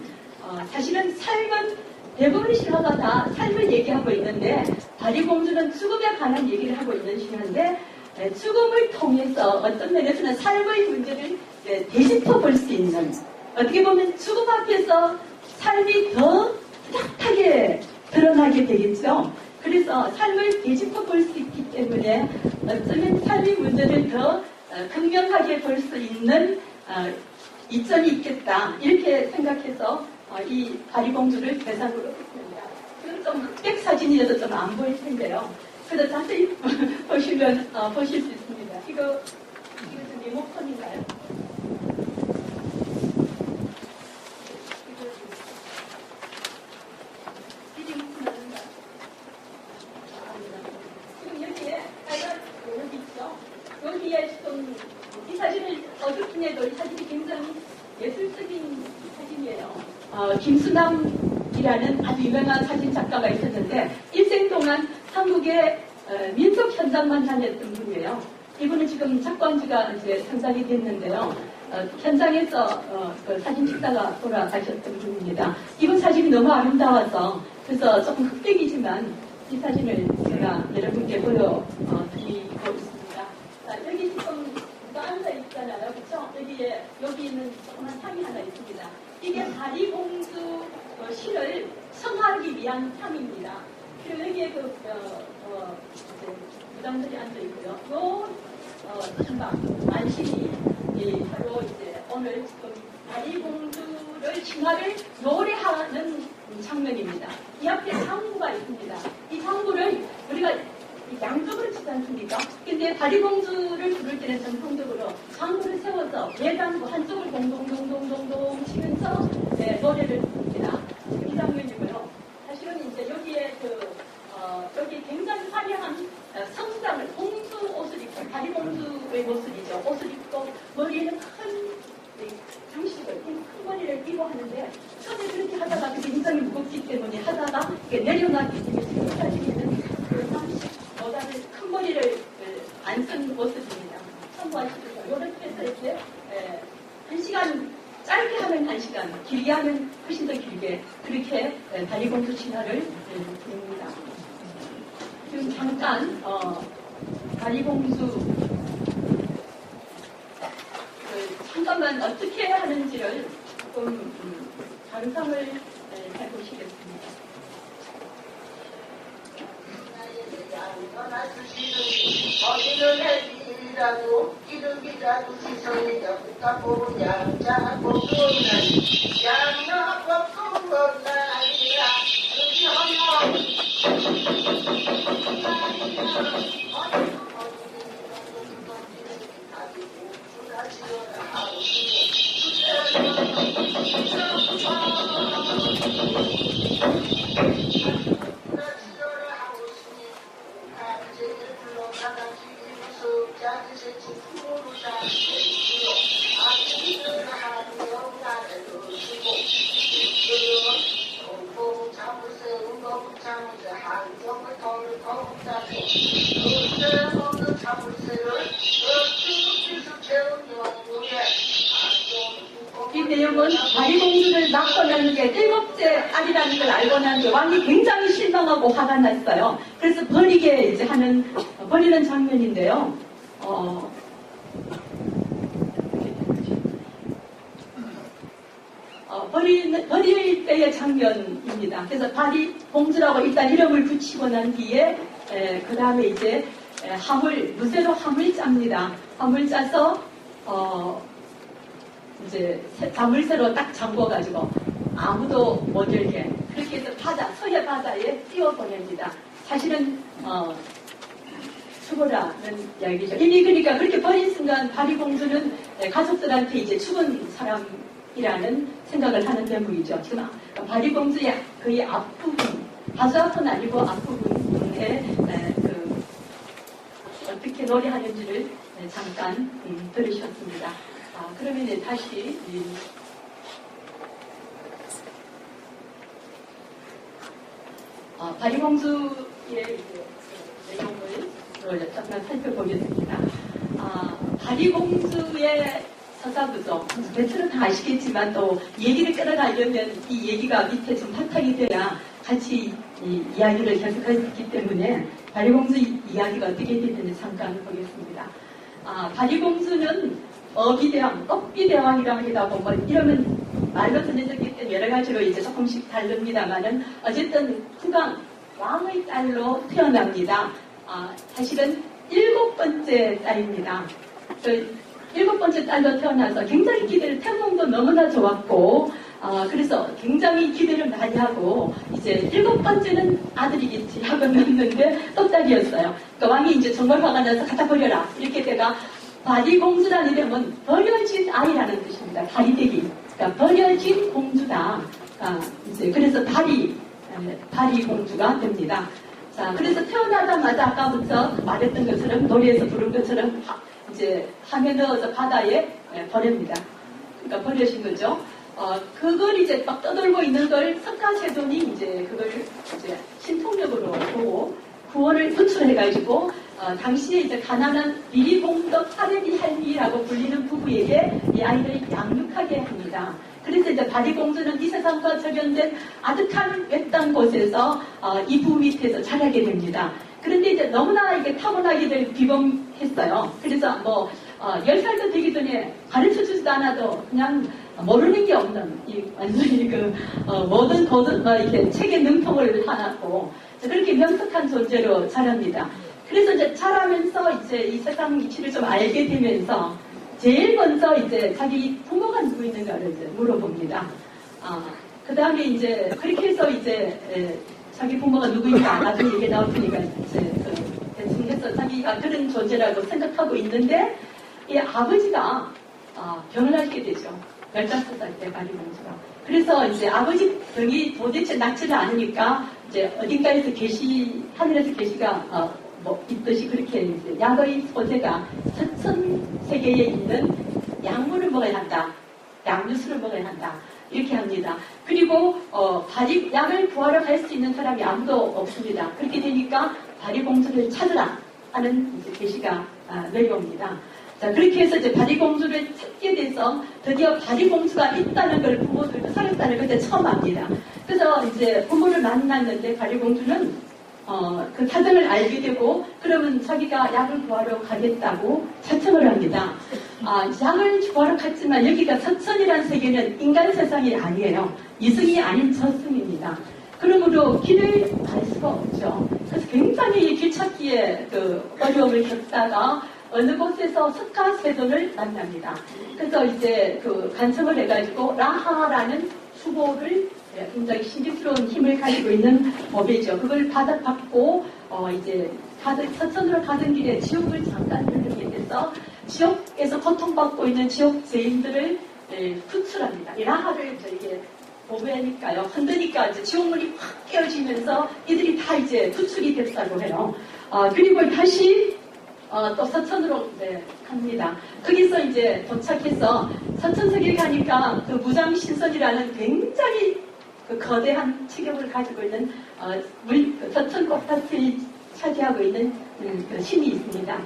사실은 삶은 대부분의 신화가 다 삶을 얘기하고 있는데 바리공주는 죽음에 관한 얘기를 하고 있는 신화인데 죽음을 통해서 어떤 면에서는 삶의 문제를 되짚어 볼 수 있는, 어떻게 보면 죽음 앞에서 삶이 더 뚜렷하게 드러나게 되겠죠. 그래서 삶을 되짚어 볼 수 있기 때문에 어쩌면 삶의 문제를 더 극명하게 볼 수 있는 이점이 있겠다, 이렇게 생각해서 이 바리공주를 대상으로 했습니다. 이건 좀 흑백 사진이어서 좀 안 보일 텐데요. 그래서 자세히 보시면 보실 수 있습니다. 이거 좀 리모컨인가요? 지금 여기에 빨간 여기 있죠. 여기에 좀 이 사진을 어둡긴 해도 이 사진이 굉장히 예술적인 사진이에요. 김수남이라는 아주 유명한 사진 작가가 있었는데 일생 동안 한국의 민속 현장만 다녔던 분이에요. 이분은 지금 작관지가 이제 상상이 됐는데요. 현장에서 그 사진 찍다가 돌아가셨던 분입니다. 이분 사진이 너무 아름다워서 그래서 조금 흑백이지만 이 사진을 제가 여러분께 보여드리고 있습니다. 자, 여기 지금 누가 앉아 있잖아요, 그렇죠? 여기 있는 조그만 상이 하나 있습니다. 이게 바리공주 신을 성하기 위한 상입니다. 그리고 여기에 무당들이 앉아 있고요. 신방 만신이 바로 이제 오늘 지금 바리공주를 신화를 노래하는 장면입니다. 이 앞에 장구가 있습니다. 이 장구를 우리가 양쪽으로 치지 않습니까? 근데 바리공주를 부를 때는 전통적으로 장구를 세워서 외장구 한쪽을 동동동동동동 치면서 노래를 부릅니다. 이 장면이고요. 사실은 이제 여기에 여기 굉장히 화려한 성상을 공주 옷을 입고, 바리공주의 모습이죠. 옷을 입고 머리에는 큰 장식을, 큰 머리를 끼고 하는데 처음에 그렇게 하다가 그게 굉장히 무겁기 때문에 하다가 내려놨기 때문에 지금 사진에는 그 장식보다는 큰 머리를 안 쓴 모습입니다. 참고하시고요. 이렇게 해서 이제 1시간 짧게 하면 1시간, 길게 하면 훨씬 더 길게 그렇게 바리공주 신화를 드립니다. 지금 잠깐 바리공주 잠깐만 어떻게 하는지를 조금 감상을 해보시겠습니다. 어디를 해이라도 기름이라도 지성이가 붙다 보고 양자 복도나니 양나 복도나니라 그지 허여 이 내용은 바리공주를 낳고나는 게 7째 딸이라는 걸 알고 난 뒤에 왕이 굉장히 실망하고 화가 났어요. 그래서 버리게 이제 버리는 장면인데요. 버릴 때의 장면입니다. 그래서 바리공주라고 일단 이름을 붙이고 난 뒤에 그 다음에 이제 무쇠로 함을 짭니다. 함을 짜서 이제 자물쇠로 딱 잠궈가지고 아무도 못 열게 그렇게 해서 서해 바다에 띄워 보냅니다. 사실은 죽어라는 이야기죠. 이미 그러니까 그렇게 버린 순간 바리공주는 가족들한테 이제 죽은 사람이라는 생각을 하는 대목이죠. 지금 바리공주의 거의 앞부분, 아주 앞은 아니고 앞부분에 어떻게 노래하는지를 잠깐 들으셨습니다. 그러면 이제 다시 바리공주의 내용을 잠깐 살펴보겠습니다. 바리공주의 서사부죠. 대체로 다 아시겠지만 또 얘기를 끌어가려면 이 얘기가 밑에 좀 바탕이 돼야 같이 이 이야기를 계속할 수 있기 때문에 바리공주 이야기가 어떻게 되는지 잠깐 보겠습니다. 바리공주는 어비대왕, 떡비대왕이라고 뭐 이러면 말로 전해졌기 때문에 여러 가지로 이제 조금씩 다릅니다만은 어쨌든 국왕, 왕의 딸로 태어납니다. 사실은 7번째 딸입니다. 그 7번째 딸로 태어나서 굉장히 기대를, 태몽도 너무나 좋았고, 그래서 굉장히 기대를 많이 하고, 이제 7번째는 아들이겠지 하고 넣었는데 또 딸이었어요. 그러니까 왕이 이제 정말 화가 나서 갖다 버려라. 이렇게 때가 바리공주라는 이름은 버려진 아이라는 뜻입니다. 바리되기. 그러니까 버려진 공주다. 이제 그래서 바리공주가 됩니다. 자, 그래서 태어나자마자 아까부터 말했던 것처럼 노래에서 부른 것처럼 이제 함에 넣어서 바다에 버립니다. 그러니까 버려진 거죠. 그걸 이제 막 떠돌고 있는 걸 석가세존이 이제 그걸 이제 신통력으로 보고 구원을 구출해가지고 당시에 이제 가난한 비리공덕 사레비 할미라고 불리는 부부에게 이 아이를 양육하게 합니다. 그래서 이제 바리공주는 이 세상과 절연된 아득한 외딴 곳에서 이 부부 밑에서 자라게 됩니다. 그런데 이제 너무나 이게 타고나기를 비범했어요. 그래서 뭐 10살도 되기 전에 가르쳐주지도 않아도 그냥 모르는 게 없는 완전히 모든 것은 이렇게 책에 능통을 하고 그렇게 명석한 존재로 자랍니다. 그래서 이제 자라면서 이제 이 세상 이치를 좀 알게 되면서 제일 먼저 이제 자기 부모가 누구 있는가를 이제 물어봅니다. 그 다음에 이제 그렇게 해서 이제 자기 부모가 누구인가 나중에 얘기 나올 테니까 이제 대충 해서 자기가 그런 존재라고 생각하고 있는데 이 아버지가 병을 앓게 되죠. 15살 때 바리공주가. 그래서 이제 아버지 병이 도대체 낫지를 않으니까 이제 어딘가에서 하늘에서 계시가 뭐 있듯이 그렇게 이제 약의 소재가 서천 세계에 있는 약물을 먹어야 한다. 약류수를 먹어야 한다. 이렇게 합니다. 그리고 약을 구하러 갈 수 있는 사람이 아무도 없습니다. 그렇게 되니까 바리공주를 찾으라 하는 이제 계시가 내려옵니다. 자, 그렇게 해서 이제 바리공주를 찾게 돼서 드디어 바리공주가 있다는 걸 부모들도 살았다는 걸 그때 처음 압니다. 그래서 이제 부모를 만났는데 바리공주는 그 사정을 알게 되고 그러면 자기가 약을 구하러 가겠다고 자청을 합니다. 약을 구하러 갔지만 여기가 서천이라는 세계는 인간 세상이 아니에요. 이승이 아닌 저승입니다. 그러므로 길을 갈 수가 없죠. 그래서 굉장히 길 찾기에 어려움을 겪다가 어느 곳에서 석가세존을 만납니다. 그래서 이제 간청을 해가지고 라하라는 수보를 굉장히 신비스러운 힘을 가지고 있는 법이죠. 그걸 받고 이제 서천으로 가던 길에 지옥을 잠깐 들르게 돼서 지옥에서 고통받고 있는 지옥 죄인들을 구출합니다. 이 라하를 이게 보배니까요. 흔드니까 이제 지옥문이 확 깨어지면서 이들이 다 이제 구출이 됐다고 해요. 그리고 다시 또 서천으로 갑니다. 거기서 이제 도착해서 서천석에 가니까 그 무장신선이라는 굉장히 거대한 체격을 가지고 있는 서천 꽃밭을 차지하고 있는 신이 있습니다.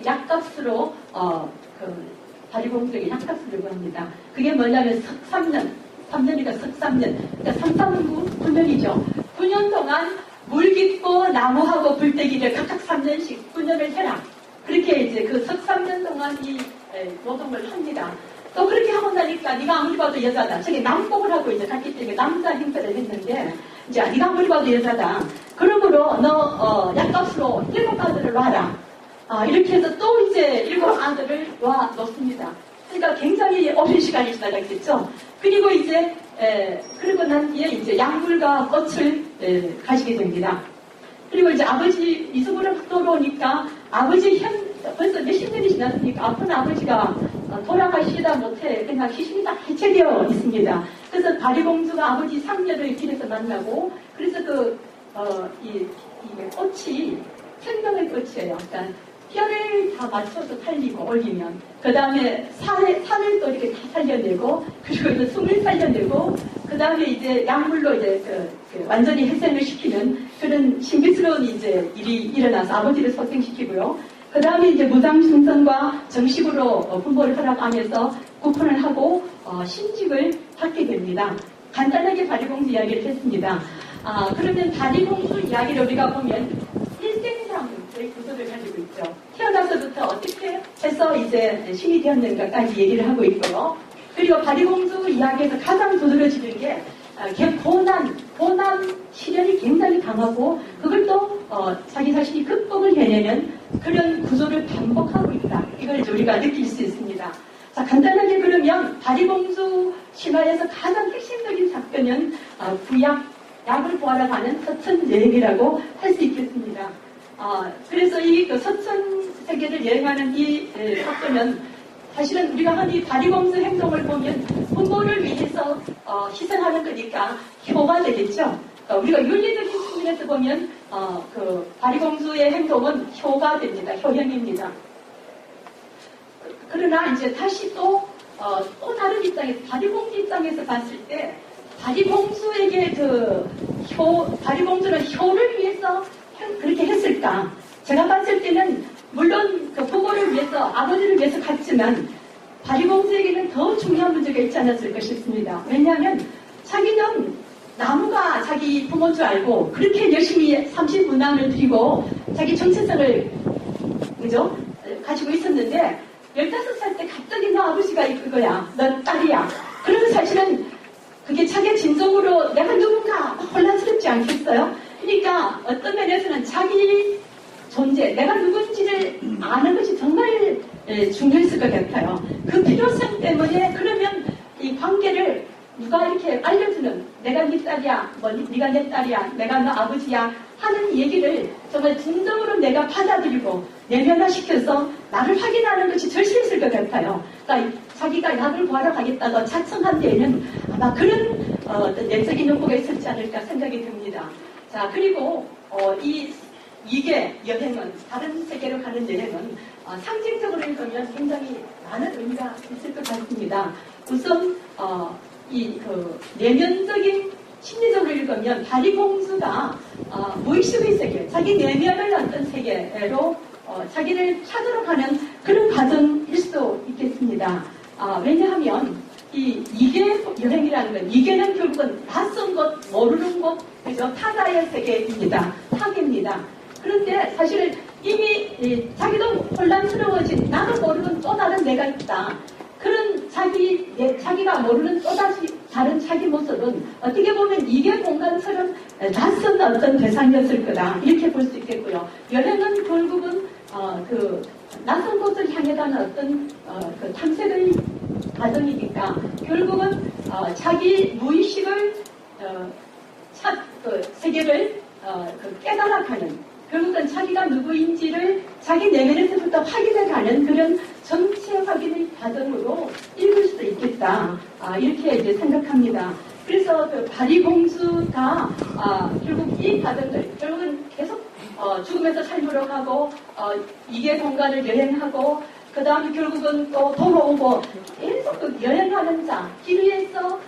약값으로 바리공주에게 약값을 요구합니다. 그게 뭐냐면 3년이니까 석삼년, 그러니까 3, 9년이죠. 9년 동안 물 깊고 나무하고 불때기를 각각 3년씩 9년을 해라. 그렇게 이제 그 석삼년 동안 이 노동을 합니다. 또 그렇게 하고 나니까 네가 아무리 봐도 여자다. 저게 남복을 하고 이제 갔기 때문에 남자 행세를 했는데 이제 네가 아무리 봐도 여자다. 그러므로 너 약값으로 7아들을 놔라. 이렇게 해서 또 이제 7아들을 놓습니다. 그러니까 굉장히 오랜 시간이 지나갔겠죠. 그리고 이제 그러고 난 뒤에 이제 약물과 꽃을 가지게 됩니다. 그리고 이제 아버지 이승우를 막 돌아오니까 아버지 벌써 몇십 년이 지났으니까 아픈 아버지가 돌아가시다 못해 그냥 희신이 다 해체되어 있습니다. 그래서 다리공주가 아버지 상녀를 길에서 만나고 그래서 이 꽃이 생명의 꽃이에요. 그러니까 뼈를 다 맞춰서 살리고 올리면 그 다음에 산을 또 이렇게 다 살려내고 그리고 이제 숨을 살려내고 그 다음에 이제 약물로 이제 완전히 해생을 시키는 그런 신비스러운 이제 일이 일어나서 아버지를 소생시키고요. 그 다음에 이제 무장충성과 정식으로 부모를 허락 안에서 구분을 하고 신직을 받게 됩니다. 간단하게 다리공주 이야기를 했습니다. 그러면 다리공주 이야기를 우리가 보면 일생상의 구조를 가지고 있죠. 태어나서부터 어떻게 해서 이제 신이 되었는가까지 얘기를 하고 있고요. 그리고 다리공주 이야기에서 가장 두드러지는 게 고난 시련이 굉장히 강하고 그걸 또 자기 자신이 극복을 해내는 그런 구조를 반복하고 있다. 이걸 이제 우리가 느낄 수 있습니다. 자, 간단하게 그러면 다리공주 신화에서 가장 핵심적인 사건은 구약 약을 구하러 가는 서천 여행이라고 할 수 있겠습니다. 그래서 이 서천 세계를 여행하는 이 사건은 사실은 우리가 흔히 다리공주 행동을 보면 부모를 위해서 희생하는 거니까 효가 되겠죠. 우리가 윤리적인 측면에서 보면 다리공주의 행동은 효가 됩니다. 효형입니다. 그러나 이제 다시 또 다른 입장에서 다리공주 입장에서 봤을 때 다리공주에게 다리공주는 효를 위해서 그렇게 했을까? 제가 봤을 때는 물론 부모를 위해서 아버지를 위해서 갔지만 다리공주에게는 더 중요한 문제가 있지 않았을까 싶습니다. 왜냐하면 자기는 나무가 자기 부모인 줄 알고 그렇게 열심히 30문항을 드리고 자기 정체성을 그죠? 가지고 있었는데 15살 때 갑자기 너 아버지가 이거야. 너 딸이야. 그러면 사실은 그게 자기 진정으로 내가 누군가 혼란스럽지 않겠어요? 그러니까 어떤 면에서는 자기 존재, 내가 누군지를 아는 것이 정말 중요했을 것 같아요. 그 필요성 때문에 그러면 이 관계를 누가 이렇게 알려주는 내가 네 딸이야, 네가 내 딸이야, 내가 너 아버지야 하는 얘기를 정말 진정으로 내가 받아들이고 내면화시켜서 나를 확인하는 것이 절실했을 것 같아요. 그러니까 자기가 약을 구하러 가겠다고 자청한 데에는 아마 그런 어떤 내적인 욕구가 있었지 않을까 생각이 듭니다. 자, 그리고 이게 여행은 다른 세계로 가는 여행은 상징적으로 읽으면 굉장히 많은 의미가 있을 것 같습니다. 우선 내면적인 심리적으로 읽으면 다리공주가 무의식의 세계, 자기 내면의 어떤 세계로 자기를 찾으러 가는 그런 과정일 수도 있겠습니다. 왜냐하면 이계 여행이라는 건 이계는 결국은 낯선 곳, 모르는 곳, 그죠? 타자의 세계입니다. 타계입니다. 그런데 사실 이미 자기도 혼란스러워진 나도 모르는 또 다른 내가 있다. 그런 자기가 모르는 또다시 다른 자기 모습은 어떻게 보면 이계 공간처럼 낯선 어떤 대상이었을 거다. 이렇게 볼 수 있겠고요. 여행은 결국은 낯선 곳을 향해 가는 어떤 탐색의 과정이니까 결국은 자기 무의식을 세계를 깨달아가는 결국은 자기가 누구인지를 자기 내면에서부터 확인해가는 그런 전체 확인의 과정으로 읽을 수도 있겠다. 이렇게 이제 생각합니다. 그래서 다리공주가 결국 이 과정들 결국은 계속 죽으면서 삶으로 가고 이계 공간을 여행하고 그 다음에 결국은 또 돌아오고 계속 여행하는 자, 길 위에서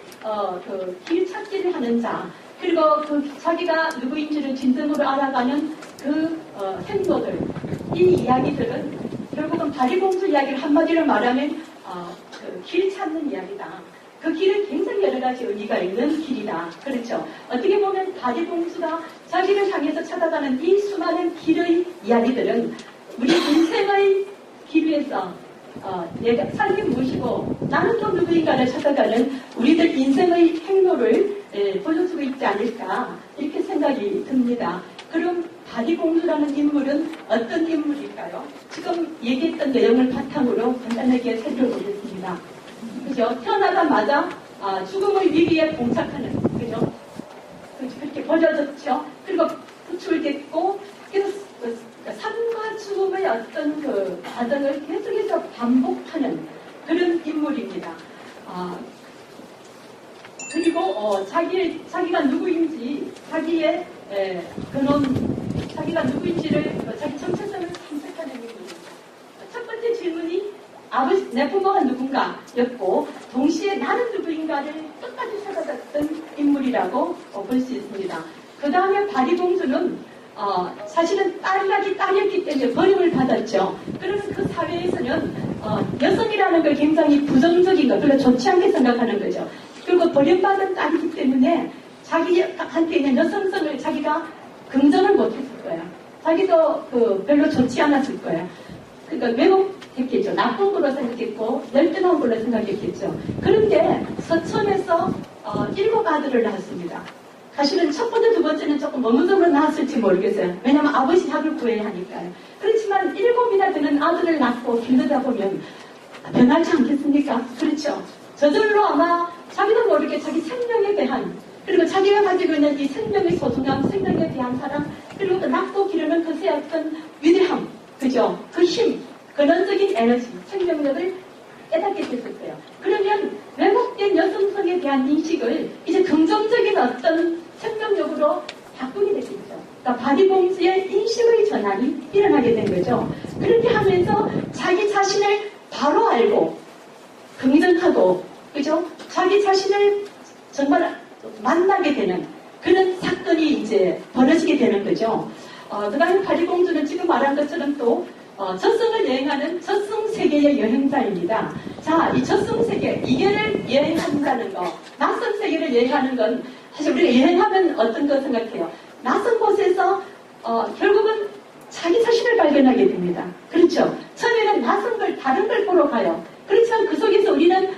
길 찾기를 하는 자, 그리고 자기가 누구인지를 진정으로 알아가는 행보들, 이 이야기들은 결국은 다리공주 이야기를 한마디로 말하면 길 찾는 이야기다. 그 길은 굉장히 여러 가지 의미가 있는 길이다. 그렇죠. 어떻게 보면 다리공주가 자기를 향해서 찾아가는 이 수많은 길의 이야기들은 우리 인생의 길 위에서 내가 삶이 무엇이고 나는 또 누구인가를 찾아가는 우리들 인생의 행로를 보여주고 있지 않을까 이렇게 생각이 듭니다. 그럼 다리공주라는 인물은 어떤 인물일까요? 지금 얘기했던 내용을 바탕으로 간단하게 살펴보겠습니다. 그죠? 태어나자마자 죽음의 위기에 봉착하는, 그죠? 그렇게 버려졌죠? 그리고 구출됐고 그래서 삶과 죽음의 어떤 그 과정을 계속해서 반복하는 그런 인물입니다. 그리고 자기가 누구인지 자기의 자기가 누구인지를 자기 정체성을 탐색하는 인물입니다. 첫 번째 질문이 내 부모가 누군가였고 동시에 나는 누구인가를 끝까지 찾아갔던 인물이라고 볼 수 있습니다. 그 다음에 바리공주는 사실은 딸이었기 때문에 버림을 받았죠. 그러면 그 사회에서는 여성이라는 걸 굉장히 부정적인 거, 별로 좋지 않게 생각하는 거죠. 그리고 버림받은 딸이기 때문에 자기한테 있는 여성성을 자기가 긍정을 못했을 거예요. 자기도 별로 좋지 않았을 거예요. 그러니까 왜곡했겠죠. 나쁜 걸로 생각했고 열등한 걸로 생각했겠죠. 그런데 서천에서 7 아들을 낳았습니다. 사실은 첫 번째, 두 번째는 조금 어느 정도 낳았을지 모르겠어요. 왜냐하면 아버지 약을 구해야 하니까요. 그렇지만 7이나 되는 아들을 낳고 길러다 보면 변하지 않겠습니까? 그렇죠. 저절로 아마 자기도 모르게 자기 생명에 대한 그리고 자기가 가지고 있는 이 생명의 소중함, 생명에 대한 사랑 그리고 또 낳고 기르는 것의 어떤 위대함, 그죠? 그 힘, 근원적인 에너지, 생명력을 깨닫게 됐을 거예요. 그러면 왜곡된 여성성에 대한 인식을 이제 긍정적인 어떤 생명력으로 바꾸게 되겠죠. 그러니까 바리공주의 인식의 전환이 일어나게 된 거죠. 그렇게 하면서 자기 자신을 바로 알고 긍정하고 그죠? 자기 자신을 정말 만나게 되는 그런 사건이 이제 벌어지게 되는 거죠. 그 다음에 바리공주는 지금 말한 것처럼 또 젖성을 여행하는 젖성세계의 여행자입니다. 자, 이 젖성세계, 이계를 여행한다는 거, 낯선 세계를 여행하는 건 사실 우리가 여행하면 어떤 거 생각해요? 낯선 곳에서 결국은 자기 자신을 발견하게 됩니다. 그렇죠? 처음에는 낯선 걸, 다른 걸 보러 가요. 그렇지만 그 속에서 우리는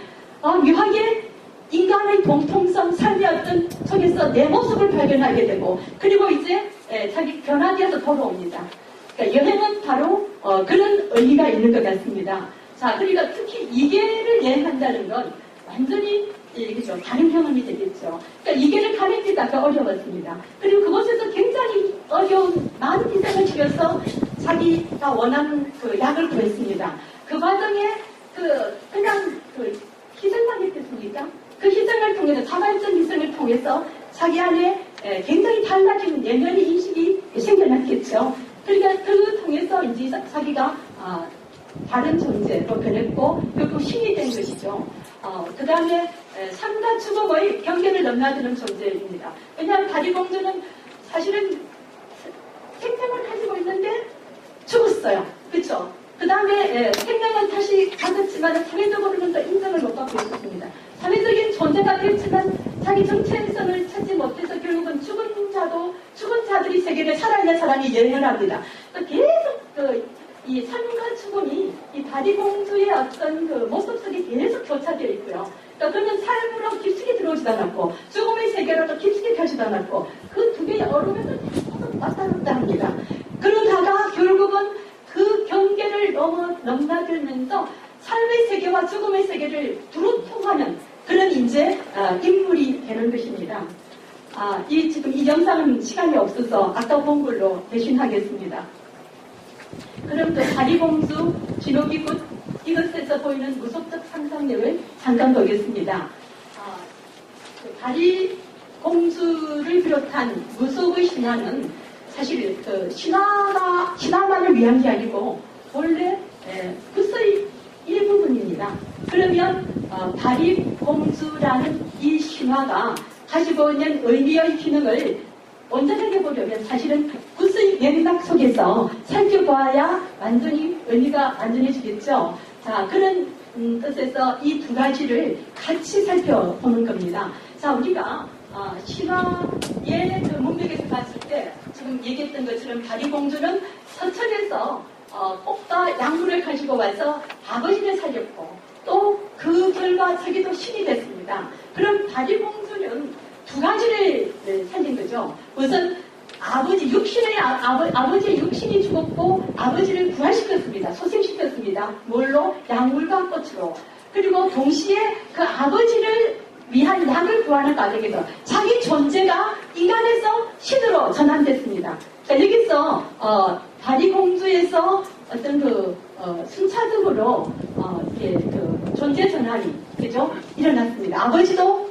묘하게 인간의 공통성, 삶의 어떤 속에서 내 모습을 발견하게 되고 그리고 이제 자기 변화되어서 돌아옵니다. 그러니까 여행은 바로 그런 의미가 있는 것 같습니다. 자, 그러니까 특히 이계를 여행한다는 건 완전히 그죠? 다른 경험이 되겠죠. 그러니까 이계를 가리기가 더 어려웠습니다. 그리고 그곳에서 굉장히 어려운 많은 희생을 치러서 자기가 원하는 그 약을 구했습니다. 그 과정에 그냥 희생당했겠습니까? 그 희생을 통해서 자발적 희생을 통해서 자기 안에 굉장히 달라진 내면의 인식이 생겨났겠죠. 그러니까 그 통해서 이제 자기가 다른 존재로 변했고 결국 신이 된 것이죠. 그 다음에 삶과 죽음의 경계를 넘나드는 존재입니다. 왜냐하면 바리공주는 사실은 생명을 가지고 있는데 죽었어요. 그렇죠? 그 다음에 생명은 다시 가졌지만 사회적으로는 더 인정을 못 받고 있었습니다. 사회적인 존재가 됐지만 자기 정체성을 찾지 못해서 결국은 죽은 자들이 세계를 살아있는 사람이 여행을 합니다. 계속 이 삶과 죽음이 이 바리공주의 어떤 그 모습 속에 계속 교차되어 있고요. 그러니까 그는 삶으로 깊숙이 들어오지도 않았고 죽음의 세계로도 깊숙이 가지도 않았고 그 두 개의 어루면서 계속 왔다 갔다 합니다. 그러다가 결국은 그 경계를 넘나들면서 삶의 세계와 죽음의 세계를 두루 통하는 그런 이제 인물이 되는 것입니다. 지금 이 영상은 시간이 없어서 아까 본 걸로 대신하겠습니다. 그럼 또 바리공주, 진옥이굿 이것에서 보이는 무속적 상상력을 잠깐 보겠습니다. 바리공주를 비롯한 무속의 신화는 사실 신화만을 위한 게 아니고 원래 구서의 일부분입니다. 그러면 바리공주라는 이 신화가 가지고 있는 의미의 기능을 온전하게 보려면 사실은 구서의 맥락 속에서 살펴봐야 의미가 완전해지겠죠. 자, 그런 뜻에서 이 두 가지를 같이 살펴보는 겁니다. 자, 우리가 신화의 그 문맥에서 봤을 때 지금 얘기했던 것처럼 바리공주는 서천에서 꽃과 약물을 가지고 와서 아버지를 살렸고 또 그 결과 자기도 신이 됐습니다. 그럼 바리공주는 두 가지를 살린 거죠. 우선 아버지의 육신이 죽었고 아버지를 부활시켰습니다. 소생시켰습니다. 뭘로? 약물과 꽃으로. 그리고 동시에 그 아버지를 위한 약을 구하는 과정에서 자기 존재가 인간에서 신으로 전환됐습니다. 자, 여기서, 다리공주에서 어떤 순차적으로, 이렇게 존재 전환이, 그죠? 일어났습니다. 아버지도,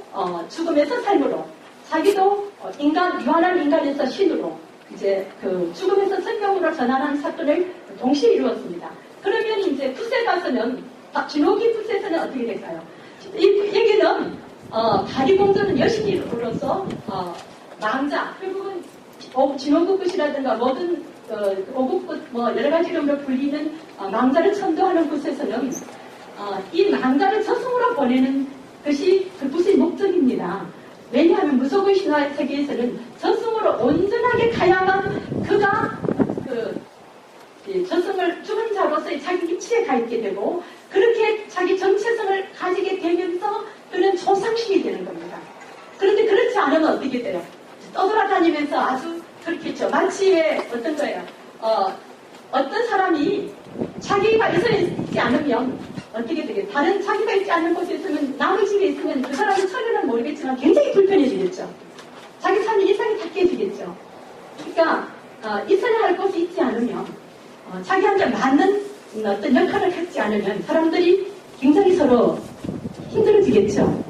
죽음에서 삶으로, 자기도 유한한 인간에서 신으로, 이제 죽음에서 생명으로 전환한 사건을 동시에 이루었습니다. 그러면 이제 푸세 가서는, 진호기 푸세에서는 어떻게 될까요? 이 얘기는, 다리공주는 여신으로서, 망자, 결국은 진호국굿이라든가 모든 오국굿 여러 가지 이름으로 불리는 망자를 천도하는 곳에서는 이 망자를 저승으로 보내는 것이 그 굿의 목적입니다. 왜냐하면 무속의 신화 세계에서는 저승으로 온전하게 가야만 그가 저승을 죽은 자로서의 자기 위치에 가 있게 되고 그렇게 자기 정체성을 가지게 되면서 그는 조상신이 되는 겁니다. 그런데 그렇지 않으면 어떻게 돼요? 떠돌아다니면서 아주 그렇겠죠. 마치 왜 어떤 거예요? 어떤 사람이 자기가 있지 않으면 어떻게 되겠어요? 다른 자기가 있지 않는 곳에 있으면 남의 집에 있으면 그 사람의 처리는 모르겠지만 굉장히 불편해지겠죠. 자기 삶이 이상이 다 깨지겠죠. 그러니까 있어야 할 곳이 있지 않으면 자기한테 맞는 어떤 역할을 갖지 않으면 사람들이 굉장히 서로 힘들어지겠죠.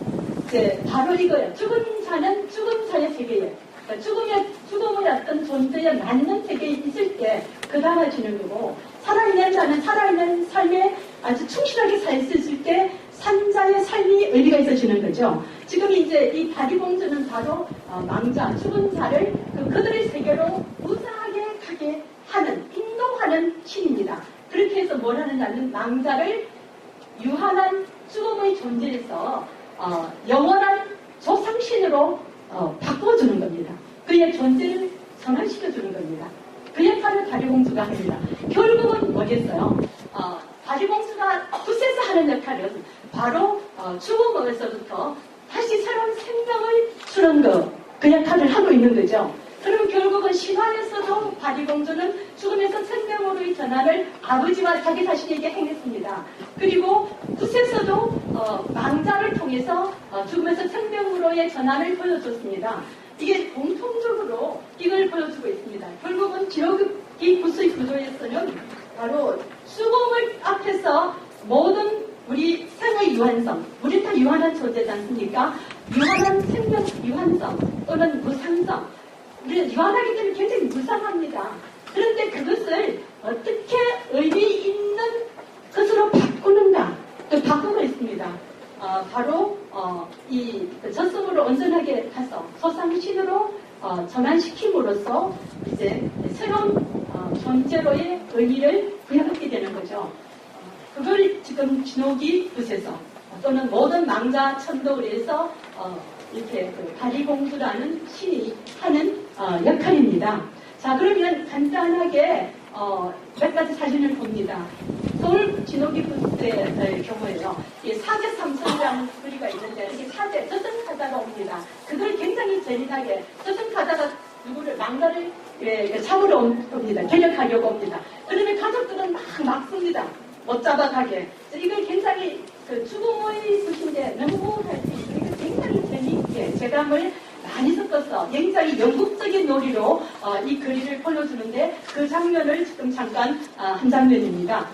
이제 바로 이거예요. 죽은 자는 죽은 자의 세계에 죽음의 어떤 존재에 맞는 세계에 있을 때 그 달라지는 거고 살아있는 자는 살아있는 삶에 아주 충실하게 살 수 있을 때 산자의 삶이 의미가 있어지는 거죠. 지금 이제 이 다리공주는 바로 망자, 죽은 자를 그들의 세계로 무사하게 가게 하는, 인도하는 신입니다. 그렇게 해서 뭘 하느냐면 망자를 유한한 죽음의 존재에서 영원한 조상신으로 바꿔주는 겁니다. 그의 존재를 전환시켜주는 겁니다. 그 역할을 다리공주가 합니다. 결국은 뭐겠어요? 다리공주가 굿에서 하는 역할은 바로 죽음에서부터 다시 새로운 생명을 주는 그 역할을 하고 있는 거죠. 그러면 결국은 신화에서도 다리공주는 죽음에서 생명으로의 전환을 아버지와 자기 자신에게 행했습니다. 그리고 굿에서도 망자를 통해서 죽음에서 생명으로의 전환을 보여줬습니다. 이게 공통적으로 이걸 보여주고 있습니다. 결국은 이 굿의 구조에서는 바로 죽음을 앞에서 모든 우리 생의 유한성, 우리 다 유한한 존재지 않습니까? 유한한 생명 유한성 또는 무상성, 우리는 유한하기 때문에 굉장히 무상합니다. 그런데 그것을 어떻게 의미 있는 것으로 바꾸는가? 또 바꾸고 있습니다. 바로 이 저승으로 온전하게 가서 소상신으로 전환시킴으로써 이제 새로운 존재로의 의미를 부여하게 되는 거죠. 그걸 지금 진호기 굿에서 또는 모든 망자 천도에서 이렇게 다리공주라는 신이 하는 역할입니다. 자, 그러면 간단하게 몇 가지 사진을 봅니다. 서울 진호기 굿의 경우에요. 사제 삼천이라는 거리가 있는데 이게 사제 저승사자가 옵니다. 그걸 굉장히 재미나게 저승사자가 누구를 망자를 잡으러 옵니다. 개력하려고 옵니다. 그러면 가족들은 막 막습니다. 못 잡아가게. 이걸 굉장히 죽음의 굿인데 너무 할 수 있으니까 굉장히 재미있게 재감을 많이 섞어서 굉장히 연극적인 놀이로 이 그림을 보여주는데 그 장면을 지금 잠깐 한 장면입니다.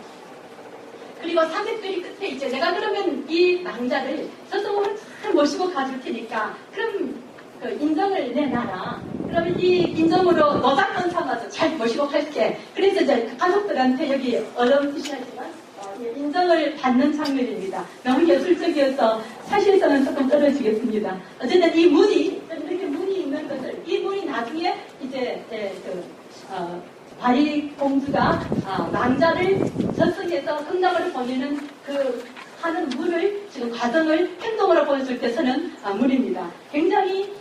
그리고 사제들이 끝에 이제 내가 그러면 이 망자를 저승으로 잘 모시고 가줄 테니까 그럼 인정을 내놔라. 그러면 이 인정으로 노작권 삼아서 잘 모시고 갈게. 그래서 이제 가족들한테 여기 어려운 뜻이지만 인정을 받는 장면입니다. 너무 예술적이어서 사실에서는 조금 떨어지겠습니다. 어쨌든 이 문이 이렇게 문이 있는 것을 이 문이 나중에 이제 다리공주가 망자를 저승에서 흥정으로 보내는 그 하는 문을 지금 과정을 행동으로 보여줄 때 서는 문입니다. 굉장히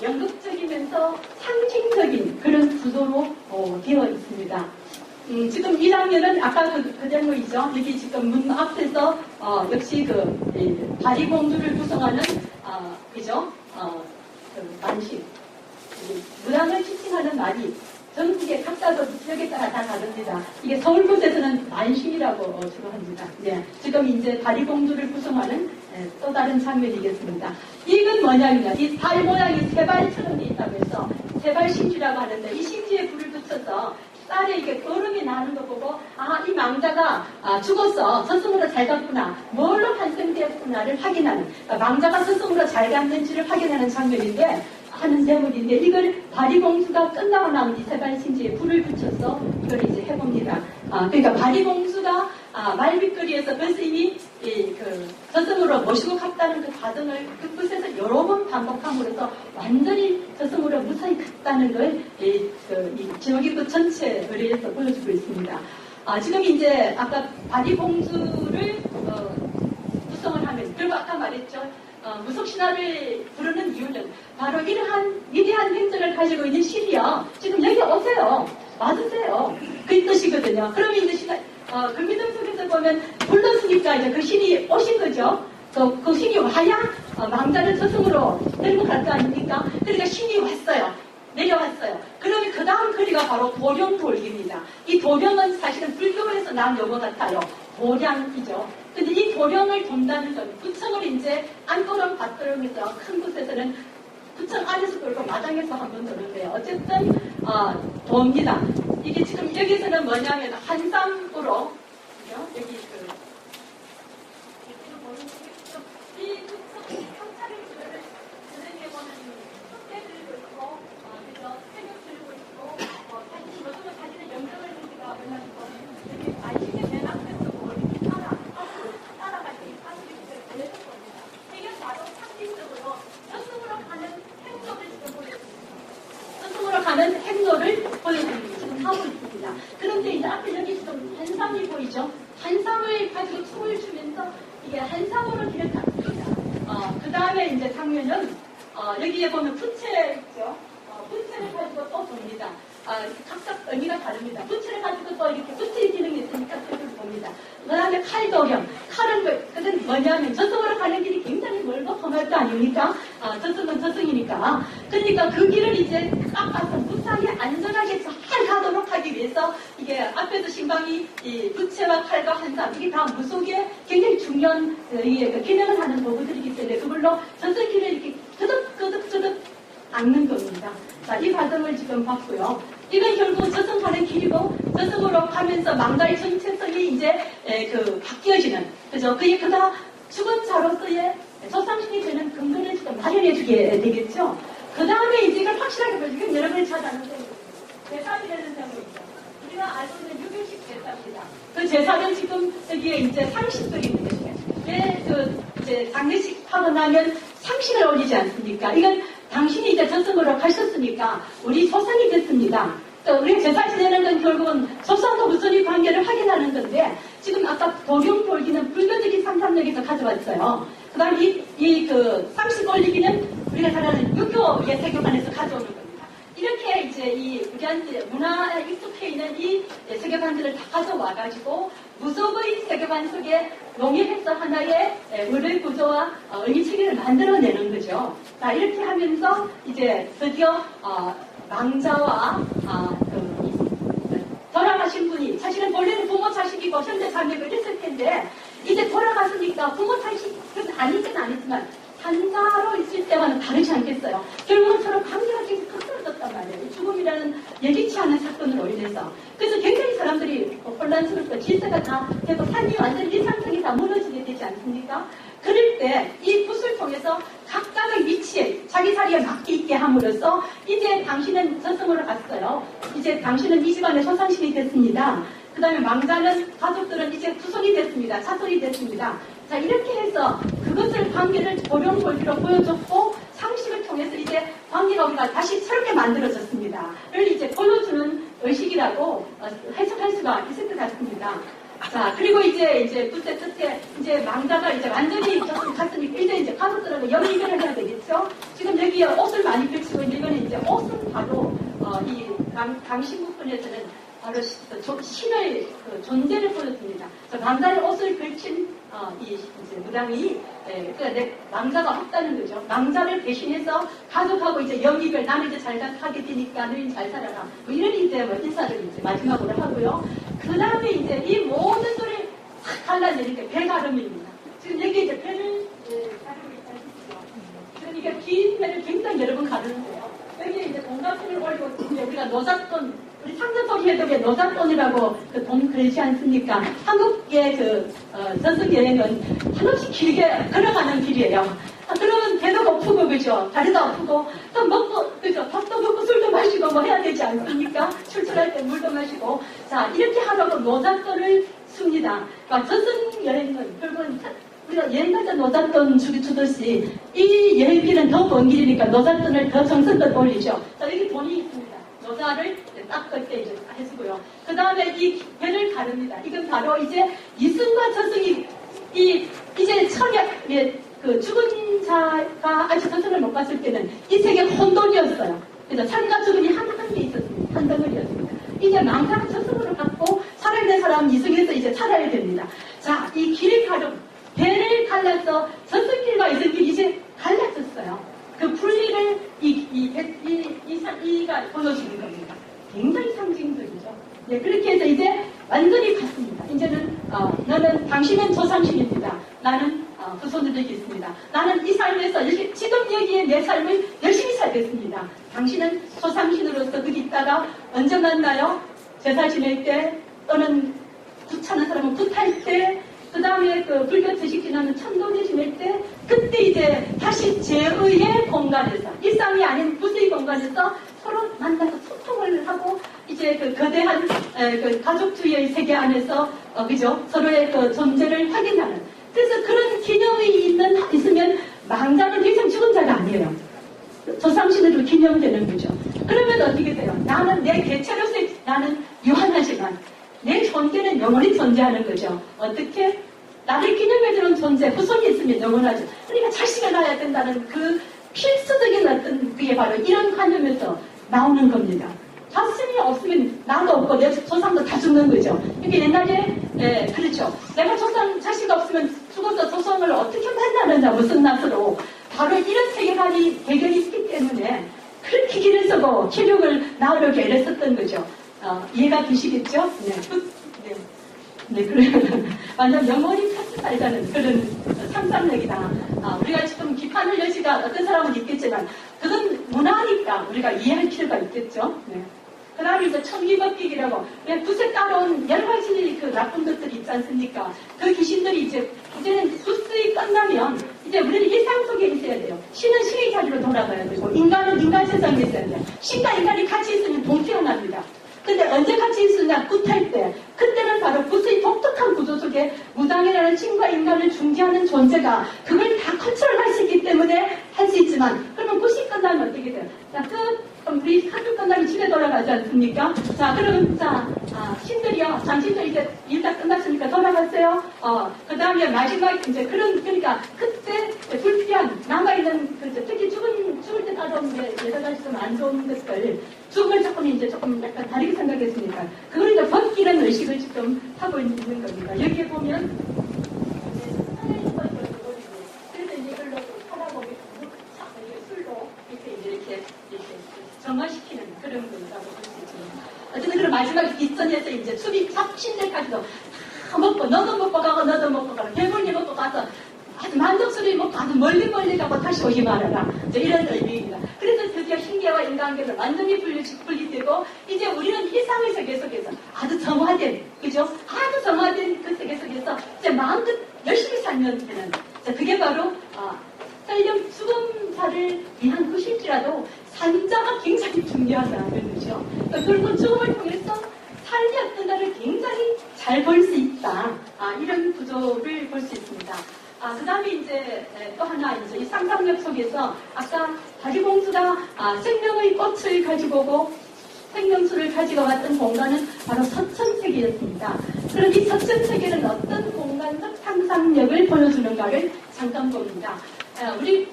연극적이면서 상징적인 그런 구조로 되어 있습니다. 지금 이 장면은 아까 그 장면이죠. 여기 지금 문 앞에서 역시 다리공주를 구성하는 그죠? 만식 문항을 지칭하는 말이 전국에 각자도 지역에 따라 다 다릅니다. 이게 서울 곳에서는 만식이라고 주로 합니다. 네, 지금 이제 다리공주를 구성하는 또 다른 장면이겠습니다. 이건 뭐냐면요. 이 발 모양이 세 발처럼 돼 있다고 해서 세발신지라고 하는데 이 신지에 불을 붙여서 쌀에 이게 얼음이 나는 거 보고 이 망자가 죽어서 저승으로 잘 갔구나, 뭘로 탄생되었구나를 확인하는, 그러니까 망자가 저승으로 잘 갔는지를 확인하는 장면인데 하는 제목인데, 이걸 바리공수가 끝나고 나면 이 세발신지에 불을 붙여서 이걸 이제 해봅니다. 그러니까 바리공수가 말빛거리에서 벌써 이미 저승으로 모시고 갔다는 그 과정을 끝끝에서 여러 번 반복함으로써 완전히 저승으로 무사히 갔다는 걸 이 지옥의 전체 의뢰에서 보여주고 있습니다. 지금 이제 아까 바리공수를 구성을 하면, 그리고 아까 말했죠. 무속신화를 부르는 이유는 바로 이러한 위대한 행적을 가지고 있는 신이요, 지금 여기 오세요, 와주세요, 그 뜻이거든요. 그러면 이제 금미동 속에서 보면 불렀으니까 이제 그 신이 오신 거죠. 그 신이 와야 망자를 저승으로 데리고 갈 거 아닙니까? 그러니까 신이 왔어요, 내려왔어요. 그러면 그 다음 거리가 바로 도령돌기입니다. 이 도령은 사실은 불교에서 난 용어 같아요. 도량이죠. 근데 이 도령을 돈다는 건 구청을 이제 안고름 밭도령에서 큰 곳에서는 구청 안에서 돌고 마당에서 한번 도는데요. 어쨌든 돕니다. 이게 지금 여기서는 뭐냐면 한삼으로, 그죠? 여기 이 구청 경찰을 진행해보는 숙제 들고 있고, 그죠? 새벽 들고 있고, 사진 요즘은 사진에 영상을 보기가 얼마나 여기 아이신의 맨 앞에서 따라갈 때 이 사진을 보내줄 겁니다. 이게 바로 상징적으로 저승으로 가는 행로를 지금 보여줍니다. 저승으로 가는 행로를 보여줍니다. 지금 하고 있습니다. 그런데 이제 앞에 여기 지금 한삼이 보이죠? 한삼을 가지고 춤을 추면서 이게 한삼으로 길을 갔습니다. 그 다음에 이제 장면은 여기에 보면 부채 있죠? 부채를 가지고 또 돕니다. 각각 의미가 다릅니다. 부채를 가지고 또 이렇게 부채의 기능이 있으니까 그걸 봅니다. 그 다음에 칼도령. 칼은 그건 뭐냐면 저승으로 가는 길이 굉장히 멀고 험할 거 아닙니까? 저승은 저승이니까. 그러니까 그 길을 이제 깎아서 무사히 안전하게 잘 가도록 하기 위해서 이게 앞에서 신방이 이 부채와 칼과 한삼, 이게 다 무속에 굉장히 중요한 기능을 하는 도구들이기 때문에 그걸로 저승길을 이렇게 끄덕끄덕 닦는 겁니다. 자, 이 과정을 지금 봤고요. 이건 결국 저승 가는 길이고, 저승으로 가면서 망자의 정체성이 이제 바뀌어지는, 그죠? 그게 그다 죽은 자로서의 조상신이 되는 근거를 지금 마련해주게 되겠죠. 그 다음에 이제 이걸 확실하게 보여주면 여러분이 잘 아는데, 제사이라는 점이 있죠. 우리가 알고 있는 유교식 제사입니다. 그 제사는 지금 여기에 이제 상식들이 있는 것이에요. 왜 이제 장례식 하고 나면 상식을 올리지 않습니까? 이건 당신이 이제 저승으로 가셨으니까 우리 조상이 됐습니다. 또 우리가 제사 지내는 건 결국은 조상과 무선의 관계를 확인하는 건데, 지금 아까 도령돌기는 불교적인 상상력에서 가져왔어요. 그 다음에 그 상식 올리기는 우리가 잘 아는 유교의 세계관에서 가져오는 겁니다. 이렇게 이제 우리한테 문화에 익숙해 있는 이 세계관들을 다 가져와가지고 무속의 세계관 속에 농협해서 하나의 의뢰 구조와 의미 체계를 만들어내는 거죠. 자, 이렇게 하면서 이제 드디어 망자와 돌아가신 분이, 사실은 원래는 부모 자식이고 현재 자매가 있을 텐데 이제 돌아갔으니까 부모 자식은 아니긴 아니지만 산자로 있을 때와는 다르지 않겠어요. 결국은 서로 관계가 계속 거슬러졌단 말이에요. 죽음이라는 예기치 않은 사건으로 인해서. 그래서 굉장히 사람들이 혼란스럽고 질서가 다 되고 삶이 완전히 일상성이 다 무너지게 되지 않습니까? 그럴 때 이 붓을 통해서 각각의 위치에 자기 자리에 맞게 있게 함으로써 이제 당신은 저승으로 갔어요. 이제 당신은 이 집안의 조상신이 됐습니다. 그 다음에 망자는 가족들은 이제 후손이 됐습니다. 자손이 됐습니다. 자, 이렇게 해서 그것을 관계를 도령돌기로 보여줬고 상식을 통해서 이제 관계가 우리가 다시 새롭게 만들어졌습니다.를 이제 보여주는 의식이라고 해석할 수가 있을 것 같습니다. 자, 그리고 이제 그때 끝에 이제 망자가 이제 완전히 갔으니까 이제 가족들하고 연이별을 해야 되겠죠? 지금 여기에 옷을 많이 펼치고 있는 이거는 이제 옷은 바로 이 강신부분에서는 바로 신의 존재를 보여줍니다. 망자의 옷을 걸친 이 무당이 망자가 없다는 거죠. 망자를 대신해서 가족하고 이제 영입을 나는 이제 잘 하게 되니까 너희는 잘 살아라. 뭐 이런 이제 인사를 이제 마지막으로 하고요. 그 다음에 이제 이 모든 소리 확 갈라내니까 배가름입니다. 지금 여기 이제 배를 가르고 있다시죠. 지금 이게 긴 배를 굉장히 여러 번 가르는데요. 여기에 이제 공간 노잣돈을 올리고 이제 우리가 노잣돈 우리 상대소리 해독에 노잣돈이라고 그 돈 그러지 않습니까? 한국의 전승 여행은 한없이 길게 걸어가는 길이에요. 그러면 배도 고프고 그죠? 다리도 아프고 또 먹고 그죠? 밥도 먹고 술도 마시고 뭐 해야 되지 않습니까? 출출할 때 물도 마시고 자 이렇게 하라고 노잣돈을 씁니다. 그러니까 전승 여행은 결국은 우리가 여행 갈 때 노잣돈 주듯이 이 여행비는 더 먼 길이니까 노잣돈을 더 정성껏 올리죠. 자 여기 돈이 있습니다. 노자를 닦을 때 이제 해주고요. 그 다음에 이 배를 가릅니다. 이건 바로 이제 이승과 저승이 이제 그 죽은 자가 아직 저승을 못 갔을 때는 이 세계가 혼돈이었어요. 그래서 삶과 죽음이 한 개 있었습니다. 한 덩어리였습니다. 이제 망상 저승으로 갔고 살아있는 사람 이승에서 이제 살아야 됩니다. 자, 이 길을 가름 배를 갈라서 저승길과 이승길 이제 갈라졌어요. 그 분리를 이가 보여주는 겁니다. 굉장히 상징적이죠. 네, 그렇게 해서 이제 완전히 갔습니다. 이제는 당신은 조상신입니다. 나는 후손을 되겠습니다. 나는 이 삶에서 지금 여기에 내 삶을 열심히 살겠습니다. 당신은 조상신으로서 거기 있다가 언제 만나요? 제사 지낼 때 또는 구차는 사람은 굿할 때 그 다음에 그 불교 제식 지나는 천도제 지낼 때 그때 이제 다시 제의의 공간에서 일상이 아닌 부수의 공간에서 서로 만나서 소통을 하고 이제 그 거대한 그 가족주의의 세계 안에서 그죠 서로의 그 존재를 확인하는 그래서 그런 기념이 있으면 망자는 더 이상 죽은 자가 아니에요. 조상신으로 기념되는 거죠. 그러면 어떻게 돼요? 나는 내 개체로서 나는 유한하지만 내 존재는 영원히 존재하는 거죠. 어떻게? 나를 기념해주는 존재, 후손이 있으면 영원하죠. 그러니까 자식을 낳아야 된다는 그 필수적인 어떤 그게 바로 이런 관념에서 나오는 겁니다. 자신이 없으면 나도 없고 내 조상도 다 죽는 거죠. 그러니까 옛날에 그렇죠. 내가 자식 없으면 죽어서 조상을 어떻게 만나느냐 무슨 낯으로 바로 이런 세계관이 배경이 있기 때문에 그렇게 길을 쓰고 체력을 낳으려고 애를 썼던 거죠. 이해가 되시겠죠? 네. 네, 그러면 완전 영원히 같이 살자는 그런 상상력이다. 우리가 지금 비판을 여지가 어떤 사람은 있겠지만 그건 문화니까 우리가 이해할 필요가 있겠죠. 네. 그 다음에 이제 천기법칙이라고 붓에 따라온 여러 가지 그 나쁜 것들이 있지 않습니까? 그 귀신들이 이제는 붓이 끝나면 이제 우리는 일상 속에 있어야 돼요. 신은 신의 자리로 돌아가야 되고 인간은 인간 세상에 있어야 돼요. 신과 인간이 같이 있으면 동태어납니다. 근데 언제 같이 있으냐? 굿할 때. 그때는 바로 굿의 독특한 구조 속에 무당이라는 신과 인간을 중재하는 존재가 그걸 다 컨트롤할 수 있기 때문에 할 수 있지만 그러면 굿이 끝나면 어떻게 돼요? 자, 그럼 우리 학교 끝나면 집에 돌아가지 않습니까? 자, 그러면 신들이요. 장신들 이제 일 다 끝났으니까 돌아갔어요. 그 다음에 마지막 이제 그러니까 그때 불필요한 남아있는 특히 죽을 때 따라오는 여러 가지 좀 안 좋은 것들 죽음을 조금 약간 다르게 생각했으니까 그걸 이제 벗기는 의식을 지금 하고 있는 겁니다. 여기에 보면 그래서 이제 이걸로 살아보게 술로 이렇게 정화시키는 그런 거라고 볼 수 있습니다. 어쨌든 그런 마지막 이전에서 이제 신들까지도 다 먹고 너도 먹고 가고 너도 먹고 가고 배불리 먹고 가서 아주 만족스러이 먹고 아주 멀리 가고 다시 오지 말아라. 이런 의미입니다. 그래서 드디어 신계와 인간계를 완전히 분리되고 이제 우리는 일상의 세계 속에서 아주 정화된 그죠? 아주 정화된 그 세계 속에서 이제 마음껏 열심히 살면 되는 그게 바로 설령 죽음사를 위한 것일지라도 산자가 굉장히 중요하다는 거죠. 그리고 죽음을 통해서 삶이 어떤가를 굉장히 잘 볼 수 있다. 이런 구조를 볼 수 있습니다. 그 다음에 이제 또 하나 이제 이 상상력 속에서 아까 다리공주가 생명의 꽃을 가지고 오고 생명수를 가지고 왔던 공간은 바로 서천세계였습니다. 그럼 이 서천세계는 어떤 공간적 상상력을 보여주는가를 잠깐 봅니다. 우리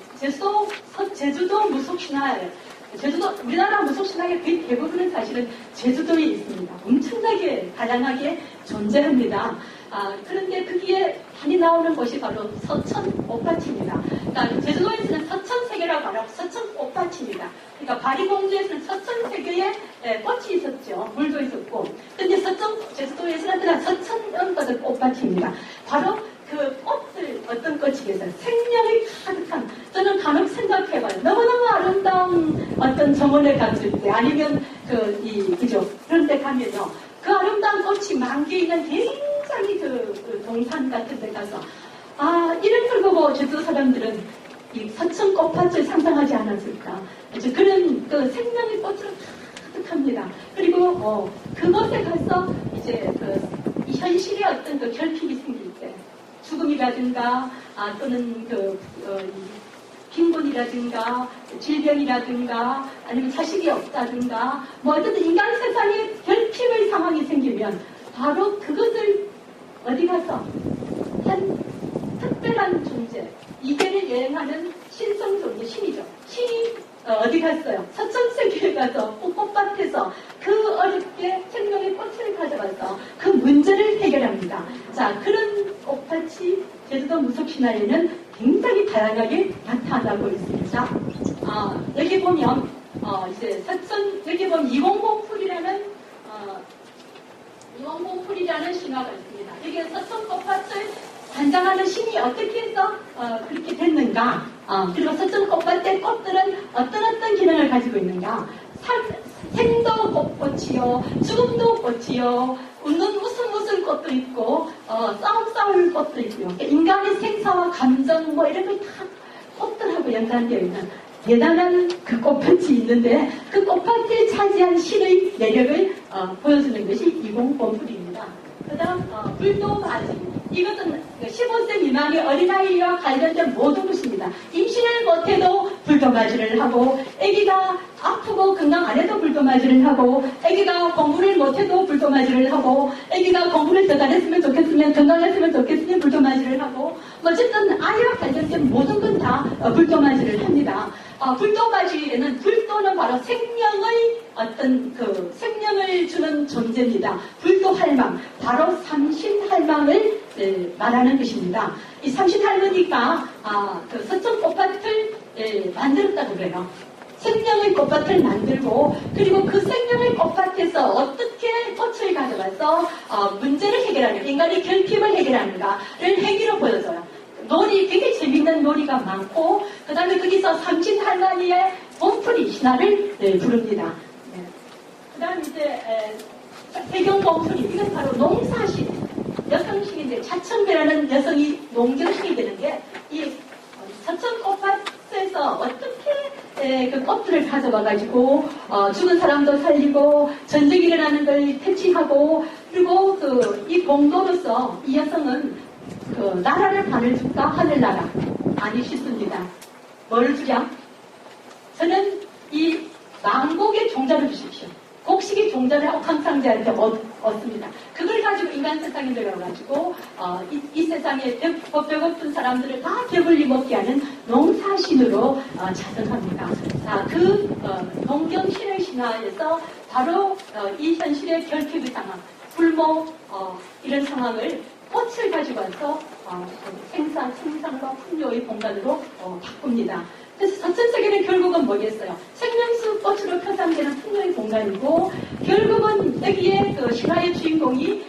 제주도 무속신화에 우리나라 무속신화의 거의 대부분은 사실은 제주도에 있습니다. 엄청나게 다양하게 존재합니다. 그런데 거기에 많이 나오는 곳이 바로 서천 옷밭입니다. 그러니까 제주도에서는 서천세계라고 말하고 서천 옷밭입니다. 그러니까 바리공주에서는 서천세계에 꽃이 있었죠. 물도 있었고. 근데 제주도에서는 그냥 서천 옷밭입니다. 바로 그 꽃들 어떤 꽃이겠어요? 있어요. 생명이 가득한, 저는 간혹 생각해봐요. 너무너무 아름다운 어떤 정원에 갔을 때, 아니면 그죠? 그런 데 가면요. 그 아름다운 꽃이 만개 있는 굉장히 그 동산 같은 데 가서, 이런 걸 보고 제주 사람들은 이 서천 꽃밭을 상상하지 않았을까. 그런 그 생명의 꽃으로 가득합니다. 그리고, 그곳에 가서 이제 이 현실의 어떤 그 결핍이 생길 때, 죽음이라든가, 또는 빈곤이라든가, 질병이라든가, 아니면 자식이 없다든가, 뭐 어쨌든 인간 세상에 결핍의 상황이 생기면, 바로 그것을 어디 가서, 한 특별한 존재, 이계를 여행하는 신성 존재, 신이죠. 신이 어디 갔어요? 서천세계에 가서 꽃밭에서 그 어렵게 생명의 꽃을 가져가서 그 문제를 해결합니다. 자, 그런 꽃밭이 제주도 무속신화에는 굉장히 다양하게 나타나고 있습니다. 여기 보면 이제 서천, 여기 보면 이공봉풀이라는 신화가 있습니다. 여기 서천 꽃밭을 관장하는 신이 어떻게 해서 그렇게 됐는가, 그리고 서천 꽃밭의 꽃들은 어떤 기능을 가지고 있는가. 생도 꽃이요, 죽음도 꽃이요, 웃음 꽃도 있고, 싸울 꽃도 있고요. 인간의 생사와 감정 뭐 이런 걸 다 꽃들하고 연관되어 있는 대단한 그 꽃밭이 있는데, 그 꽃밭에 차지한 신의 매력을 보여주는 것이 이공봉풀입니다. 그 다음 불도바지, 이것은 15세 미만의 어린아이와 관련된 모든 것입니다. 임신을 못해도 불도맞이를 하고, 아기가 아프고 건강 안 해도 불도맞이를 하고, 아기가 공부를 못해도 불도맞이를 하고, 아기가 공부를 더 잘했으면 좋겠으면, 건강했으면 좋겠으면 불도맞이를 하고, 어쨌든 아이와 관련된 모든 건 다 불도맞이를 합니다. 불도맞이에는, 불도는 바로 생명의 어떤 생명을 주는 존재입니다. 불도할망, 바로 삼신할망을 말하는 것입니다. 이 삼신할머니가 그 서천 꽃밭을 만들었다고 그래요. 생명의 꽃밭을 만들고, 그리고 그 생명의 꽃밭에서 어떻게 꽃을 가져가서 문제를 해결하는, 인간의 결핍을 해결하는가를 행위로 보여줘요. 놀이, 되게 재밌는 놀이가 많고, 그 다음에 거기서 삼신할머니의 봉풀이 신화를 부릅니다. 그 다음 이제 세경봉풀이, 이건 바로 농사신, 여성신인데, 차천배라는 여성이 농경신이 되는데, 이 서천 꽃밭에서 어떻게 그 꽃들을 가져와가지고 죽은 사람도 살리고, 전쟁이 일어나는 걸 퇴치하고, 그리고 이 공도로서 이 여성은 나라를 반을 줄까? 하늘나라. 아니 싶습니다. 뭘 주랴? 저는 이 망곡의 종자를 주십시오. 곡식의 종자를 황상제한테 얻습니다. 그걸 가지고 인간 세상에 들어가가지고 이 세상에 배고픈 사람들을 다 배불리 먹게 하는 농사신으로 자정합니다. 자, 농경신의 신화에서 바로 이 현실의 결핍의 상황, 불모 이런 상황을 꽃을 가지고 와서 생산과 풍요의 공간으로 바꿉니다. 그래서 서천세계는 결국은 뭐겠어요? 생명수 꽃으로 표상되는 풍요의 공간이고, 결국은 여기에 신화의 주인공이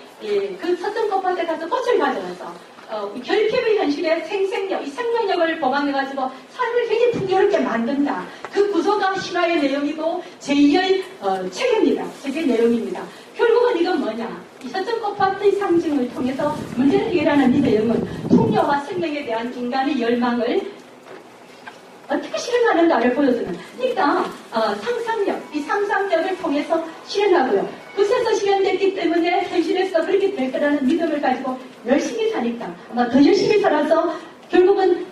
그 서천 꽃밭에 가서 꽃을 가져와서 결핍의 현실에 생생력, 이 생명력을 보강해가지고 삶을 굉장히 풍요롭게 만든다. 그 구조가 신화의 내용이고 제2의 책입니다. 책의 내용입니다. 결국은 이건 뭐냐? 이 서천 꽃밭의 상징을 통해서 문제를 해결하는 이 내용은 풍요와 생명에 대한 인간의 열망을 어떻게 실현하는가를 보여주는. 그러니까 상상력, 이 상상력을 통해서 실현하고요. 그것에서 실현됐기 때문에 현실에서 그렇게 될 거라는 믿음을 가지고 열심히 사니까 아마 더 열심히 살아서 결국은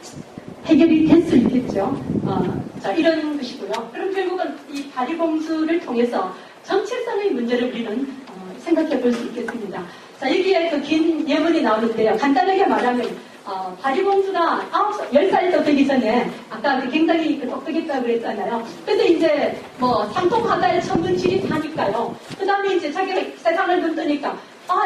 해결이 될 수 있겠죠. 자, 이런 것이고요. 그럼 결국은 이 바리공주를 통해서 정체성의 문제를 우리는 생각해 볼 수 있겠습니다. 자, 여기에 그 긴 예문이 나오는데요. 간단하게 말하면 바리공주가 10살도 되기 전에 아까 굉장히 똑똑했다고 그랬잖아요. 그래서 이제 상통하다의 천문지리 다니까요. 그 다음에 이제 자기가 세상을 눈 뜨니까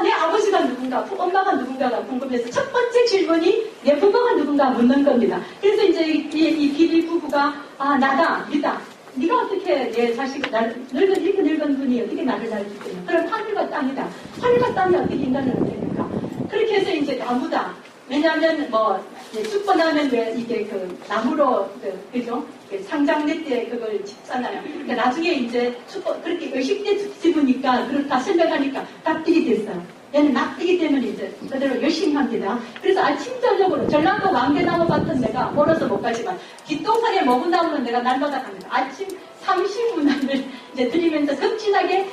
내 아버지가 누군가, 엄마가 누군가가 궁금해서 첫 번째 질문이 내 부모가 누군가 묻는 겁니다. 그래서 이제 이 비비 부부가 나다, 니다. 네가 어떻게 내 자식을, 이렇게 늙은 분이 어떻게 나를 낳을 수 있겠냐. 그럼 하늘과 땅이다. 하늘과 땅이 어떻게 인간을 낳습니까? 그렇게 해서 이제 나무다. 왜냐하면 죽고 나면 왜 이게 그 나무로 그죠? 상장될 때 그걸 짓잖아요. 그러니까 나중에 이제 죽고 그렇게 의식때 집으니까 그렇다 설명하니까 납득이 됐어요. 얘는 납득이 되면 이제 그대로 열심히 합니다. 그래서 아침 저녁으로 전라도 왕대나무 같은 데가 멀어서 못 가지만 뒷동산에 먹은 나무는 내가 날마다 갑니다. 아침 30분을 이제 드리면서 극진하게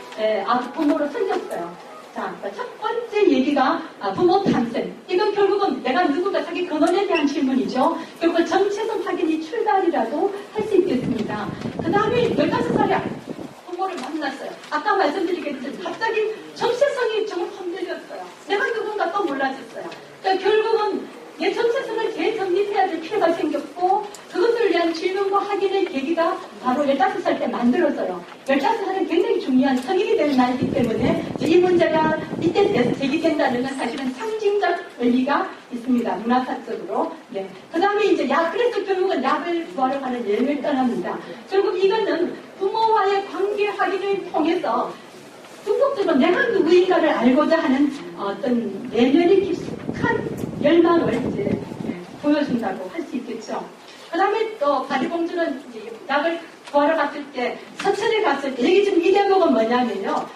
부모로 섬겼어요. 자, 첫 번째 얘기가 부모 탐색. 이건 결국은 내가 누군가 자기 근원에 대한 질문이죠. 결국 정체성 확인이 출발이라도 할 수 있겠습니다. 그 다음에 15살에 부모를 만났어요. 아까 말씀드리겠지만 갑자기 정체성이 정말 흔들렸어요. 내가 누군가 또 몰라졌어요. 그러니까 결국은 내 정체성을 재정립해야 될 필요가 생겼고 그것을 위한 질문과 확인의 계기가 바로 15살 때 만들어져요. 15살은 굉장히 중요한 성인이 되는 나이기 때문에 이 문제가 이때 돼서 제기된다는 건 사실은 상징적 의미가 있습니다. 문화사적으로. 네. 그 다음에 이제 그래서 결국은 약을 구하러 가는 여행을 떠납니다. 결국 이거는 부모와의 관계 확인을 통해서 궁극적으로 내가 누구인가를 알고자 하는 어떤 내면의 깊숙한 열망을 이제 보여준다고 할 수 있겠죠. 그 다음에 또 바리공주는 이제 약을 구하러 갔을 때 서천에 갔을 때 여기 지금 이 대목은 뭐냐면요.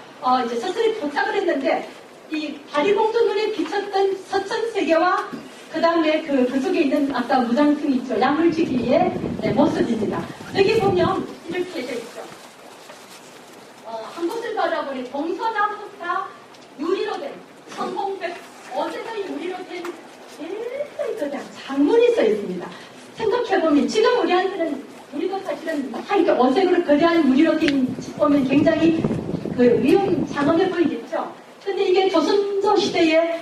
이제 서천에 도착을 했는데 이 바리공주 눈에 비쳤던 서천 세계와 그 다음에 그 속에 있는 아까 무장승 있죠. 야물지기의 모습입니다. 여기 보면 이렇게 되어 있죠. 한 곳을 바라보니 동서남북 유리로 된 성공백 어제가 유리로 된 제일 거대한 장문이 써 있습니다. 생각해보면 지금 우리도 사실은 이렇게 어색으로 거대한 유리로 된 집 보면 굉장히 그 위험 장엄해 보이겠죠. 근데 이게 조선조 시대에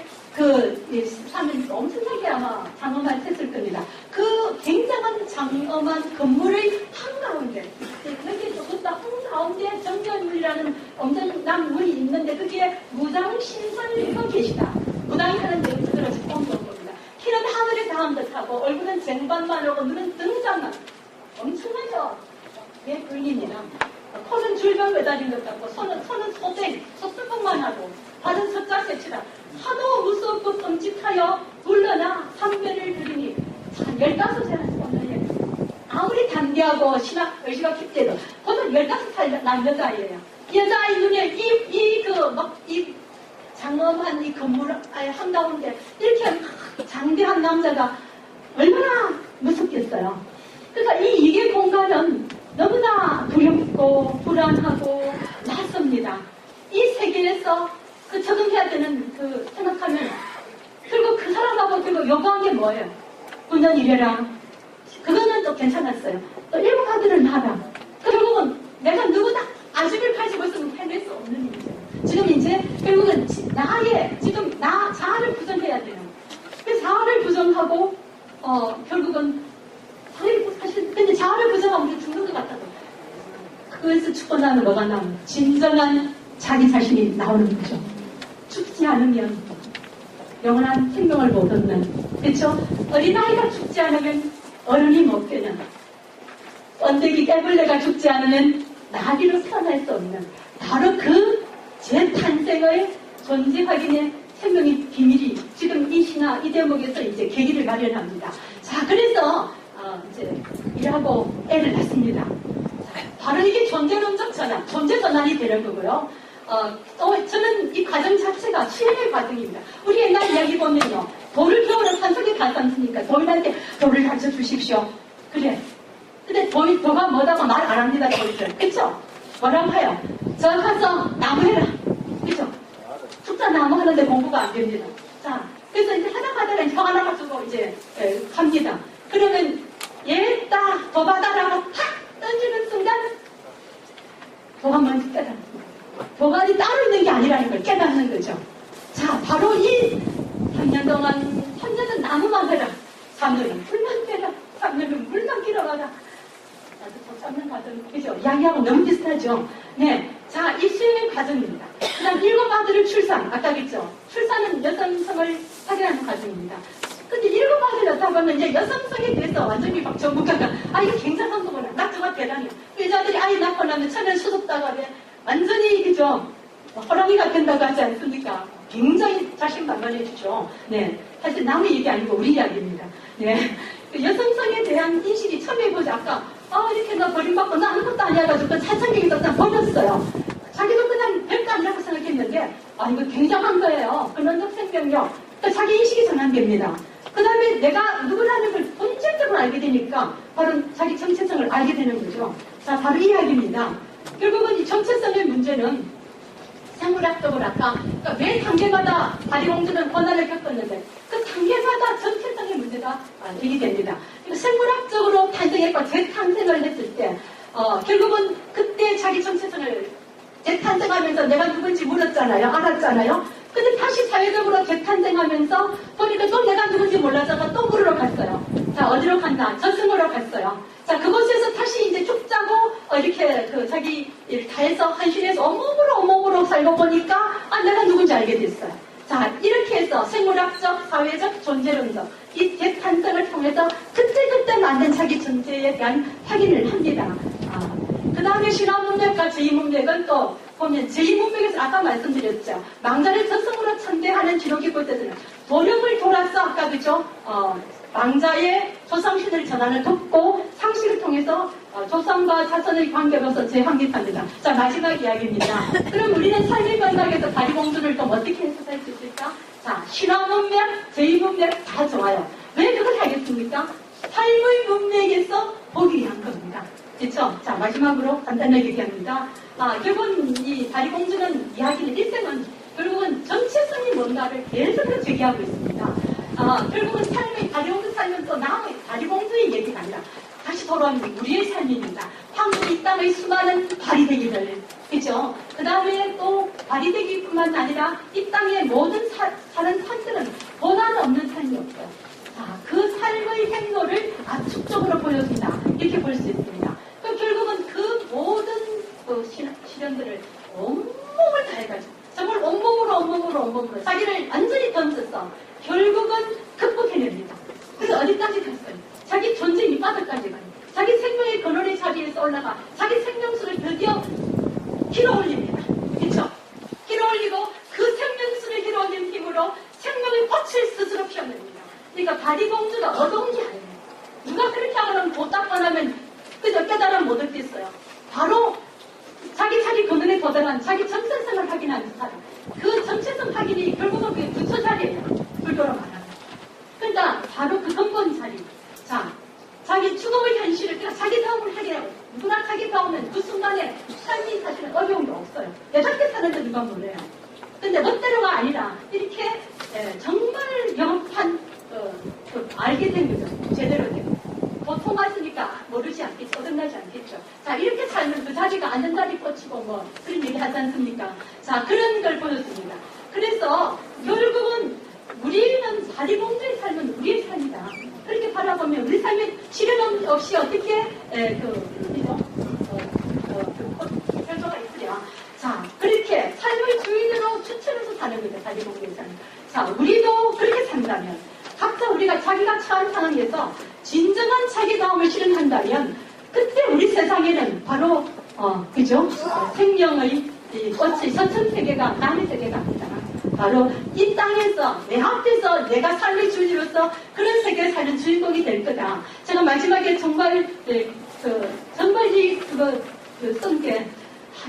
사람들이 엄청나게 아마 장엄했을 겁니다. 그 굉장한 장엄한 건물의 한가운데, 여기 조금 더 한가운데 정전문이라는 엄청난 문이 있는데 그게 무장신선이고 계시다. 무당이라는 데 그대로 짚어온 겁니다. 키는 하늘에 닿은 듯하고 얼굴은 쟁반만 하고 눈은 등장만 엄청나죠. 예, 불린이랑 코는 줄병 매달린 것 같고 손은 소뚜껑만 하고 발은 석자새치다. 하도 무섭고 끔찍하여 물러나 삼배를 들이니 15살 오늘 아무리 단대하고 의지가 깊대도 보통 15살 난 여자아이예요. 여자아이 눈에 이 장엄한 이 건물 한가운데 이렇게 장대한 남자가 얼마나 무섭겠어요. 그러니까 이게 공간은 너무나 두렵고 불안하고 낯섭니다. 이 세계에서 적응해야 되는 생각하면 결국 그 사람하고 결국 요구한 게 뭐예요? 9년 일해라. 그거는 또 괜찮았어요. 또 7가지를 하라. 결국은 내가 누구다 아직을 가지고 있으면 해낼 수 없는 일이죠. 지금 이제 결국은 지금 나 자아를 부정해야 돼요. 그 자아를 부정하고 결국은 사실 근데 자아를 부정하면 우리 죽는 것 같아도 그에서 죽고 나면 뭐가 나오면 진정한 자기 자신이 나오는 거죠. 죽지 않으면 영원한 생명을 못 얻는, 그렇죠? 어린아이가 죽지 않으면 어른이 못 되는, 번데기 깨벌레가 죽지 않으면 나비로 태어날 수 없는 바로 그 재탄생의 존재 확인의 생명의 비밀이 지금 이 신화 이 대목에서 이제 계기를 마련합니다. 자, 그래서 이제 일하고 애를 낳습니다. 바로 이게 존재론적 전환, 존재 전환이 되는 거고요. 또 저는 이 과정 자체가 수행의 과정입니다. 우리 옛날 이야기 보면요. 돌을 겨울에 산속에 가지 않습니까? 도인한테 돌을 가르쳐 주십시오. 그래. 근데 도가 뭐라고 말 안 합니다. 도인들. 그쵸? 뭐라고 해요? 저 가서 나무 해라. 그쵸? 숙자 나무 하는데 공부가 안 됩니다. 자, 그래서 이제 하다가 혀 하나 가지고 이제 갑니다. 그러면 얘다 도 받아라고 탁 던지는 순간 도가 뭔지 깨닫습니다. 도관이 따로 있는 게 아니라는 걸 깨닫는 거죠. 자, 바로 이 3년 동안 3년은 나무만 해라. 3년은 불만 캐라. 3년은 물만 길어가라. 나도 더 잡는 과정, 그죠? 이야기하고 너무 비슷하죠? 네. 자, 이 수행의 과정입니다. 그 다음 7아들을 출산. 아까 그랬죠? 출산은 여성성을 확인하는 과정입니다. 근데 7아들 낳다 보면 이제 여성성에 대해서 완전히 막 전문가가 이거 굉장한 거구나. 나 정말 대단해. 여자들이 아이 낳고 나면 천연 수습다가 완전히 그죠? 호랑이가 된다고 하지 않습니까? 굉장히 자신만만해지죠. 네. 사실 남의 얘기 아니고 우리 이야기입니다. 예. 그 여성성에 대한 인식이 처음에 보자 아까 이렇게 나 버림받고 나 아무것도 아니야 가지고 찬성객에서 그냥 버렸어요. 자기도 그냥 별거 아니라고 생각했는데 이거 굉장한 거예요. 근원적 생명력. 그러니까 자기 인식이 전환됩니다. 그 다음에 내가 누구라는 걸 본질적으로 알게 되니까 바로 자기 정체성을 알게 되는 거죠. 자, 바로 이 이야기입니다. 결국은 이 정체성의 문제는 생물학적으로 아까 그러니까 매 단계마다 다리공주는 고난을 겪었는데 그 단계마다 정체성의 문제가 제기됩니다. 생물학적으로 탄생했고 재탄생을 했을 때 결국은 그때 자기 정체성을 재탄생하면서 내가 누군지 물었잖아요. 알았잖아요. 근데 다시 사회적으로 재탄생하면서 보니까 또 내가 누군지 몰라서 또 물으러 갔어요. 자, 어디로 간다? 저승으로 갔어요. 자, 그곳에서 다시 이제 죽자고 이렇게 자기 일 다 해서 헌신해서 온몸으로 살고 보니까 내가 누군지 알게 됐어요. 자, 이렇게 해서 생물학적, 사회적, 존재론적 이 재탄생을 통해서 그때 만든 자기 존재에 대한 확인을 합니다. 그 다음에 신화문맥과 제2문맥은 또 보면 제2문맥에서 아까 말씀드렸죠. 망자를 저승으로 천대하는 기록이 볼 때는 도령을 돌아서 아까 그죠? 망자의 조상신을 전하는 돕고 상식을 통해서 조상과 자손의 관계로서 재확립합니다. 자, 마지막 이야기입니다. 그럼 우리는 삶의 건강에서 다리공주를 또 어떻게 해석할 수 있을까? 자, 신화문맥, 제2문맥 다 좋아요. 왜 그걸 하겠습니까? 삶의 문맥에서 보기 위한 겁니다. 그렇죠? 자, 마지막으로 간단하게 얘기합니다. 결국은 이 다리공주는 이야기는 일생은 결국은 정체성이 뭔가를 계속해서 제기하고 있습니다. 결국은 삶의 다리공주 삶은 또 남의 다리공주의 얘기가 아니라 다시 돌아오는 우리의 삶입니다. 한국 이 땅의 수많은 바리새기들, 그죠? 그 다음에 또 바리새기뿐만 아니라 이 땅의 모든 사는 삶들은 고난 없는 삶이 없어요. 자, 그 삶의 행로를 압축적으로 보여준다. 이렇게 볼 수 있습니다. 그럼 결국은 그 모든 시련들을 온몸을 다해가지고 정말 온몸으로 자기를 완전히 던져서 결국은 극복해냅니다. 그래서 어디까지 갔어요? 자기 존재 밑바닥까지 가요. 자기 생명의 근원의 자리에서 올라가 자기 생명수를 드디어 길어올립니다. 그렇죠? 길어올리고 그 생명수를 길어올린 힘으로 생명의 꽃을 스스로 피워냅니다. 그러니까 다리공주가 어려운 게 아니에요. 누가 그렇게 하면 도딱만 하면 그저 깨달음 못 얻겠어요. 바로 자기 근원에 도달한 자기 정체성을 확인하는 사람. 그 정체성 확인이 결국은 그게 부처 자리예요. 불교로 말하면. 그러니까 바로 그 근본 자리. 자, 자기 죽음의 현실을 그러니까 자기 다음을 확인하고 누구나 자기 다음은 그 순간에 삶이 사실은 어려운 게 없어요. 여덟 사는데 누가 몰라요. 근데 멋대로가 아니라 이렇게 정말 영업한 알게 된 거죠. 제대로 된 거. 보통 왔으니까 모르지 않겠죠. 어긋나지 않겠죠. 자, 이렇게 살면 그 자리가 안전자리 꽂히고 뭐 그런 얘기 하지 않습니까? 자, 그런 걸 보여줍니다. 그래서 결국은 우리는 다리공주의 삶은 우리의 삶이다. 그렇게 바라보면 우리 삶에 시련 없이 어떻게 결과가 있으랴. 자, 그렇게 삶의 주인으로 추천해서 사는 거죠. 다리공주의 삶. 자, 우리도 그렇게 산다면 각자 우리가 자기가 처한 상황에서 진정한 자기다움을 실현한다면 그때 우리 세상에는 바로 그죠? 생명의 꽃이 서천세계가 남의 세계가 아니다. 바로 이 땅에서 내 앞에서 내가 삶의 주인으로서 그런 세계에 사는 주인공이 될 거다. 제가 마지막에 정말 쓴 게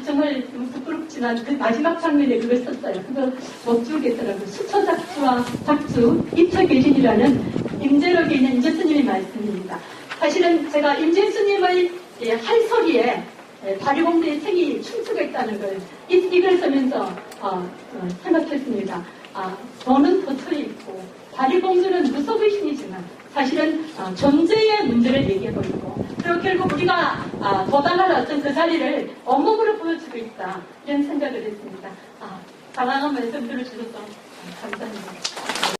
정말 부끄럽지만 그 마지막 장면에 그걸 썼어요. 그거 못 지우겠더라고요. 수초작주와 작주 입처계신이라는 임재록에 있는 임재 스님의 말씀입니다. 사실은 제가 임재 스님의 할 소리에 다리공주의 생이 춤추고 있다는 걸 이걸 쓰면서 생각했습니다. 돈은 도처에 있고 다리공주는 무속의 신이지만 사실은 존재의 문제를 얘기하고 있고 그리고 결국 우리가 도달할 어떤 그 자리를 온몸으로 보여주고 있다 이런 생각을 했습니다. 장황한 말씀 들어주셔서 감사합니다.